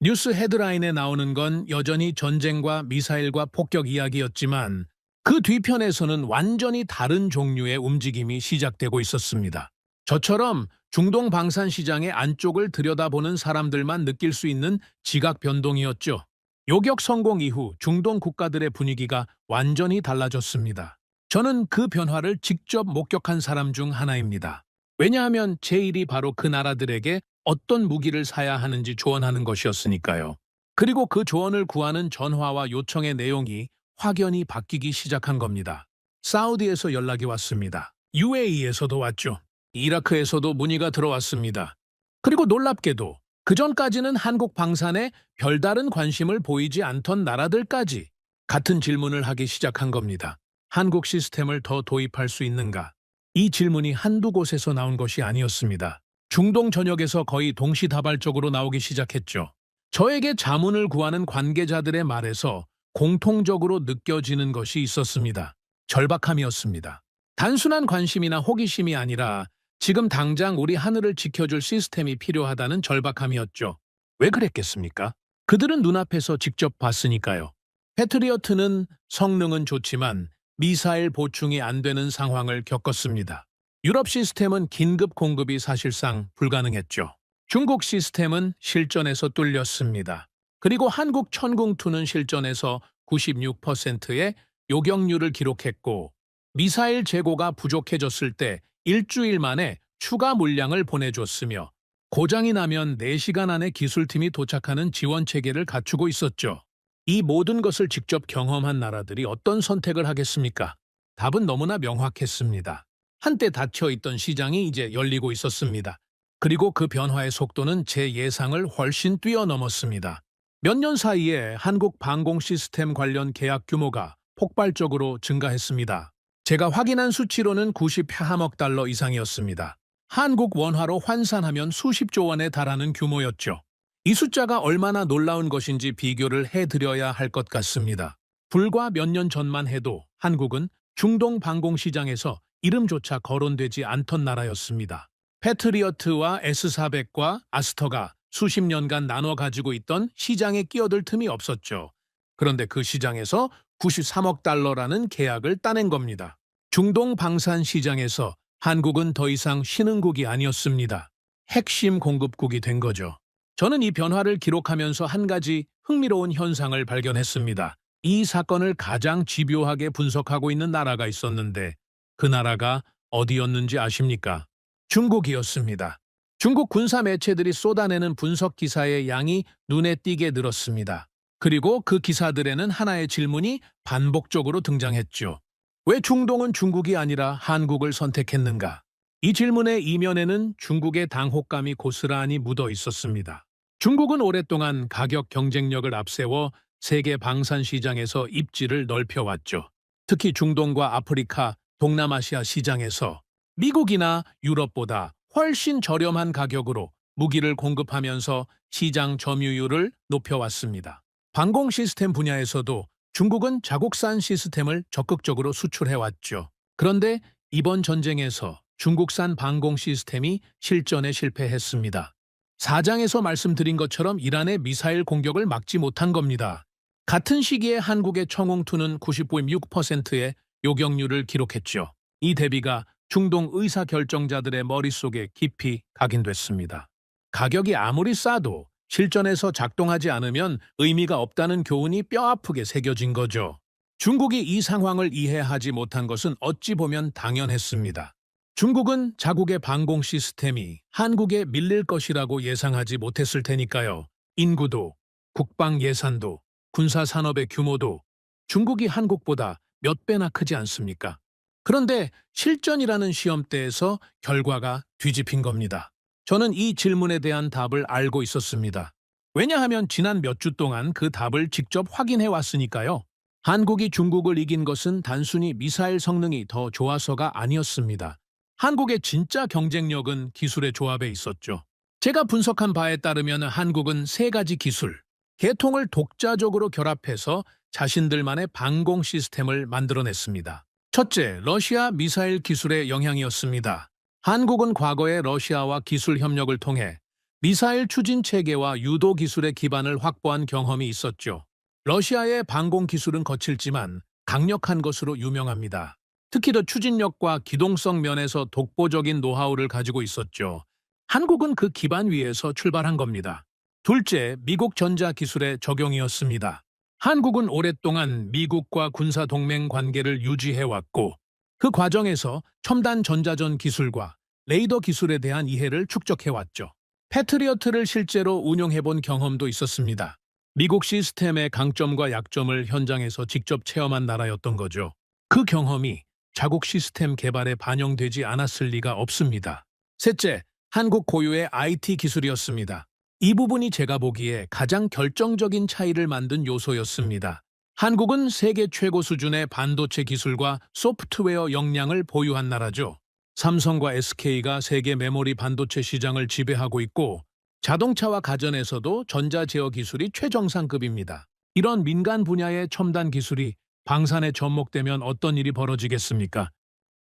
뉴스 헤드라인에 나오는 건 여전히 전쟁과 미사일과 폭격 이야기였지만 그 뒤편에서는 완전히 다른 종류의 움직임이 시작되고 있었습니다. 저처럼 중동 방산 시장의 안쪽을 들여다보는 사람들만 느낄 수 있는 지각 변동이었죠. 요격 성공 이후 중동 국가들의 분위기가 완전히 달라졌습니다. 저는 그 변화를 직접 목격한 사람 중 하나입니다. 왜냐하면 제 일이 바로 그 나라들에게 어떤 무기를 사야 하는지 조언하는 것이었으니까요. 그리고 그 조언을 구하는 전화와 요청의 내용이 확연히 바뀌기 시작한 겁니다. 사우디에서 연락이 왔습니다. UAE에서도 왔죠. 이라크에서도 문의가 들어왔습니다. 그리고 놀랍게도 그전까지는 한국 방산에 별다른 관심을 보이지 않던 나라들까지 같은 질문을 하기 시작한 겁니다. 한국 시스템을 더 도입할 수 있는가? 이 질문이 한두 곳에서 나온 것이 아니었습니다. 중동 전역에서 거의 동시다발적으로 나오기 시작했죠. 저에게 자문을 구하는 관계자들의 말에서 공통적으로 느껴지는 것이 있었습니다. 절박함이었습니다. 단순한 관심이나 호기심이 아니라 지금 당장 우리 하늘을 지켜줄 시스템이 필요하다는 절박함이었죠. 왜 그랬겠습니까? 그들은 눈앞에서 직접 봤으니까요. 패트리어트는 성능은 좋지만 미사일 보충이 안 되는 상황을 겪었습니다. 유럽 시스템은 긴급 공급이 사실상 불가능했죠. 중국 시스템은 실전에서 뚫렸습니다. 그리고 한국 천궁2는 실전에서 96%의 요격률을 기록했고 미사일 재고가 부족해졌을 때 일주일 만에 추가 물량을 보내줬으며 고장이 나면 4시간 안에 기술팀이 도착하는 지원 체계를 갖추고 있었죠. 이 모든 것을 직접 경험한 나라들이 어떤 선택을 하겠습니까? 답은 너무나 명확했습니다. 한때 닫혀있던 시장이 이제 열리고 있었습니다. 그리고 그 변화의 속도는 제 예상을 훨씬 뛰어넘었습니다. 몇 년 사이에 한국 방공 시스템 관련 계약 규모가 폭발적으로 증가했습니다. 제가 확인한 수치로는 93억 달러 이상이었습니다. 한국 원화로 환산하면 수십조 원에 달하는 규모였죠. 이 숫자가 얼마나 놀라운 것인지 비교를 해드려야 할 것 같습니다. 불과 몇 년 전만 해도 한국은 중동 방공 시장에서 이름조차 거론되지 않던 나라였습니다. 패트리어트와 S-400과 아스터가 수십 년간 나눠 가지고 있던 시장에 끼어들 틈이 없었죠. 그런데 그 시장에서 93억 달러라는 계약을 따낸 겁니다. 중동 방산 시장에서 한국은 더 이상 신흥국이 아니었습니다. 핵심 공급국이 된 거죠. 저는 이 변화를 기록하면서 한 가지 흥미로운 현상을 발견했습니다. 이 사건을 가장 집요하게 분석하고 있는 나라가 있었는데 그 나라가 어디였는지 아십니까? 중국이었습니다. 중국 군사 매체들이 쏟아내는 분석 기사의 양이 눈에 띄게 늘었습니다. 그리고 그 기사들에는 하나의 질문이 반복적으로 등장했죠. 왜 중동은 중국이 아니라 한국을 선택했는가? 이 질문의 이면에는 중국의 당혹감이 고스란히 묻어 있었습니다. 중국은 오랫동안 가격 경쟁력을 앞세워 세계 방산 시장에서 입지를 넓혀왔죠. 특히 중동과 아프리카, 동남아시아 시장에서 미국이나 유럽보다 훨씬 저렴한 가격으로 무기를 공급하면서 시장 점유율을 높여왔습니다. 방공 시스템 분야에서도 중국은 자국산 시스템을 적극적으로 수출해왔죠. 그런데 이번 전쟁에서 중국산 방공 시스템이 실전에 실패했습니다. 사장에서 말씀드린 것처럼 이란의 미사일 공격을 막지 못한 겁니다. 같은 시기에 한국의 청웅2는 99.6%의 요격률을 기록했죠. 이 대비가 중동 의사결정자들의 머릿속에 깊이 각인됐습니다. 가격이 아무리 싸도 실전에서 작동하지 않으면 의미가 없다는 교훈이 뼈아프게 새겨진 거죠. 중국이 이 상황을 이해하지 못한 것은 어찌 보면 당연했습니다. 중국은 자국의 방공 시스템이 한국에 밀릴 것이라고 예상하지 못했을 테니까요. 인구도, 국방 예산도, 군사 산업의 규모도 중국이 한국보다 몇 배나 크지 않습니까? 그런데 실전이라는 시험대에서 결과가 뒤집힌 겁니다. 저는 이 질문에 대한 답을 알고 있었습니다. 왜냐하면 지난 몇 주 동안 그 답을 직접 확인해 왔으니까요. 한국이 중국을 이긴 것은 단순히 미사일 성능이 더 좋아서가 아니었습니다. 한국의 진짜 경쟁력은 기술의 조합에 있었죠. 제가 분석한 바에 따르면 한국은 3가지 기술, 계통을 독자적으로 결합해서 자신들만의 방공 시스템을 만들어냈습니다. 첫째, 러시아 미사일 기술의 영향이었습니다. 한국은 과거에 러시아와 기술 협력을 통해 미사일 추진 체계와 유도 기술의 기반을 확보한 경험이 있었죠. 러시아의 방공 기술은 거칠지만 강력한 것으로 유명합니다. 특히 더 추진력과 기동성 면에서 독보적인 노하우를 가지고 있었죠. 한국은 그 기반 위에서 출발한 겁니다. 둘째, 미국 전자 기술의 적용이었습니다. 한국은 오랫동안 미국과 군사 동맹 관계를 유지해왔고 그 과정에서 첨단 전자전 기술과 레이더 기술에 대한 이해를 축적해왔죠. 패트리어트를 실제로 운용해본 경험도 있었습니다. 미국 시스템의 강점과 약점을 현장에서 직접 체험한 나라였던 거죠. 그 경험이 자국 시스템 개발에 반영되지 않았을 리가 없습니다. 셋째, 한국 고유의 IT 기술이었습니다. 이 부분이 제가 보기에 가장 결정적인 차이를 만든 요소였습니다. 한국은 세계 최고 수준의 반도체 기술과 소프트웨어 역량을 보유한 나라죠. 삼성과 SK가 세계 메모리 반도체 시장을 지배하고 있고 자동차와 가전에서도 전자제어 기술이 최정상급입니다. 이런 민간 분야의 첨단 기술이 방산에 접목되면 어떤 일이 벌어지겠습니까?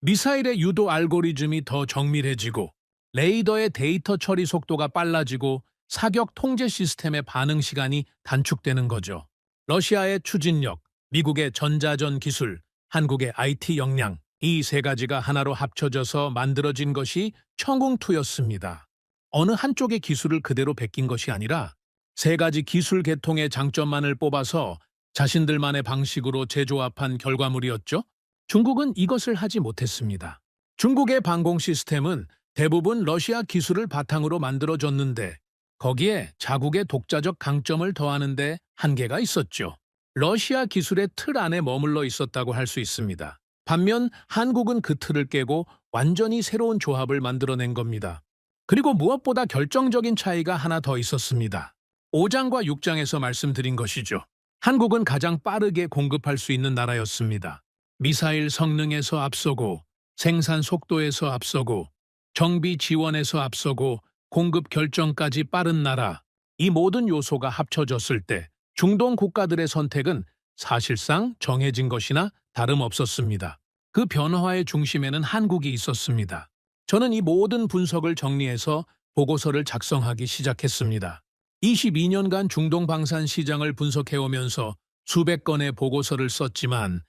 미사일의 유도 알고리즘이 더 정밀해지고 레이더의 데이터 처리 속도가 빨라지고 사격 통제 시스템의 반응 시간이 단축되는 거죠. 러시아의 추진력, 미국의 전자전 기술, 한국의 IT 역량, 이 세 가지가 하나로 합쳐져서 만들어진 것이 청궁2였습니다. 어느 한쪽의 기술을 그대로 베낀 것이 아니라 세 가지 기술 계통의 장점만을 뽑아서 자신들만의 방식으로 재조합한 결과물이었죠. 중국은 이것을 하지 못했습니다. 중국의 방공 시스템은 대부분 러시아 기술을 바탕으로 만들어졌는데 거기에 자국의 독자적 강점을 더하는데 한계가 있었죠. 러시아 기술의 틀 안에 머물러 있었다고 할 수 있습니다. 반면 한국은 그 틀을 깨고 완전히 새로운 조합을 만들어낸 겁니다. 그리고 무엇보다 결정적인 차이가 하나 더 있었습니다. 5장과 6장에서 말씀드린 것이죠. 한국은 가장 빠르게 공급할 수 있는 나라였습니다. 미사일 성능에서 앞서고 생산 속도에서 앞서고 정비 지원에서 앞서고 공급 결정까지 빠른 나라. 이 모든 요소가 합쳐졌을 때 중동 국가들의 선택은 사실상 정해진 것이나 다름없었습니다. 그 변화의 중심에는 한국이 있었습니다. 저는 이 모든 분석을 정리해서 보고서를 작성하기 시작했습니다. 22년간 중동 방산 시장을 분석해오면서 수백 건의 보고서를 썼지만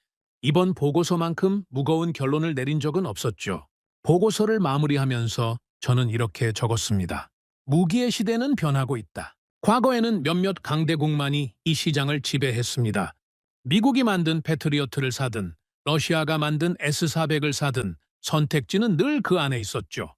이번 보고서만큼 무거운 결론을 내린 적은 없었죠. 보고서를 마무리하면서 저는 이렇게 적었습니다. 무기의 시대는 변하고 있다. 과거에는 몇몇 강대국만이 이 시장을 지배했습니다. 미국이 만든 패트리어트를 사든 러시아가 만든 S-400을 사든 선택지는 늘 그 안에 있었죠.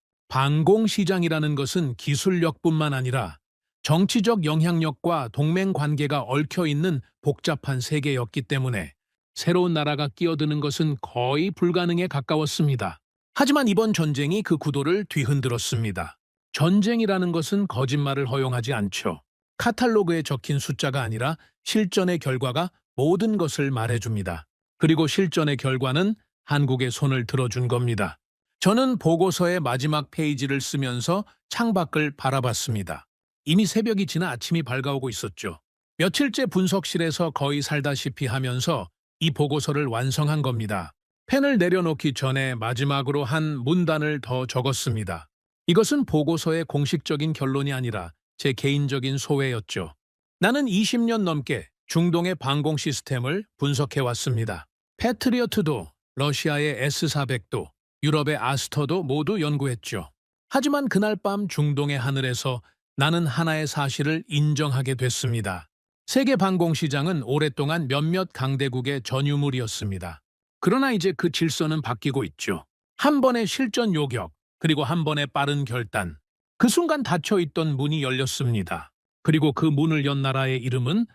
방공시장이라는 것은 기술력뿐만 아니라 정치적 영향력과 동맹 관계가 얽혀있는 복잡한 세계였기 때문에 새로운 나라가 끼어드는 것은 거의 불가능에 가까웠습니다. 하지만 이번 전쟁이 그 구도를 뒤흔들었습니다. 전쟁이라는 것은 거짓말을 허용하지 않죠. 카탈로그에 적힌 숫자가 아니라 실전의 결과가 모든 것을 말해줍니다. 그리고 실전의 결과는 한국의 손을 들어준 겁니다. 저는 보고서의 마지막 페이지를 쓰면서 창밖을 바라봤습니다. 이미 새벽이 지나 아침이 밝아오고 있었죠. 며칠째 분석실에서 거의 살다시피 하면서 이 보고서를 완성한 겁니다. 펜을 내려놓기 전에 마지막으로 한 문단을 더 적었습니다. 이것은 보고서의 공식적인 결론이 아니라 제 개인적인 소회였죠. 나는 20년 넘게 중동의 방공 시스템을 분석해왔습니다. 패트리어트도 러시아의 S-400도 유럽의 아스터도 모두 연구했죠. 하지만 그날 밤 중동의 하늘에서 나는 하나의 사실을 인정하게 됐습니다. 세계 방공 시장은 오랫동안 몇몇 강대국의 전유물이었습니다. 그러나 이제 그 질서는 바뀌고 있죠. 한 번의 실전 요격, 그리고 한 번의 빠른 결단. 그 순간 닫혀있던 문이 열렸습니다. 그리고 그 문을 연 나라의 이름은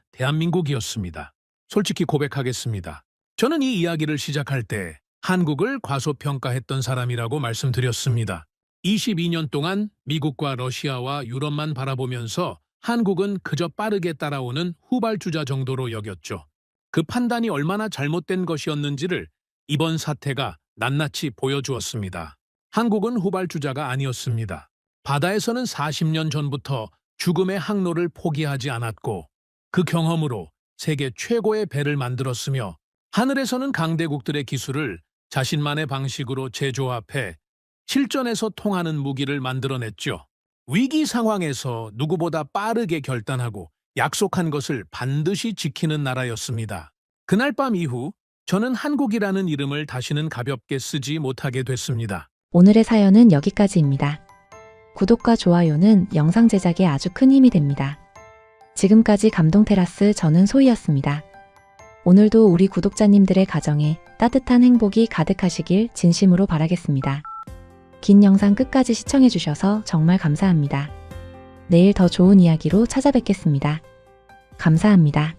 대한민국이었습니다. 솔직히 고백하겠습니다. 저는 이 이야기를 시작할 때 한국을 과소평가했던 사람이라고 말씀드렸습니다. 22년 동안 미국과 러시아와 유럽만 바라보면서 한국은 그저 빠르게 따라오는 후발주자 정도로 여겼죠. 그 판단이 얼마나 잘못된 것이었는지를 이번 사태가 낱낱이 보여주었습니다. 한국은 후발주자가 아니었습니다. 바다에서는 40년 전부터 죽음의 항로를 포기하지 않았고 그 경험으로 세계 최고의 배를 만들었으며 하늘에서는 강대국들의 기술을 자신만의 방식으로 재조합해 실전에서 통하는 무기를 만들어냈죠. 위기 상황에서 누구보다 빠르게 결단하고 약속한 것을 반드시 지키는 나라였습니다. 그날 밤 이후 저는 한국이라는 이름을 다시는 가볍게 쓰지 못하게 됐습니다. 오늘의 사연은 여기까지입니다. 구독과 좋아요는 영상 제작에 아주 큰 힘이 됩니다. 지금까지 감동테라스 저는 소희였습니다. 오늘도 우리 구독자님들의 가정에 따뜻한 행복이 가득하시길 진심으로 바라겠습니다. 긴 영상 끝까지 시청해주셔서 정말 감사합니다. 내일 더 좋은 이야기로 찾아뵙겠습니다. 감사합니다.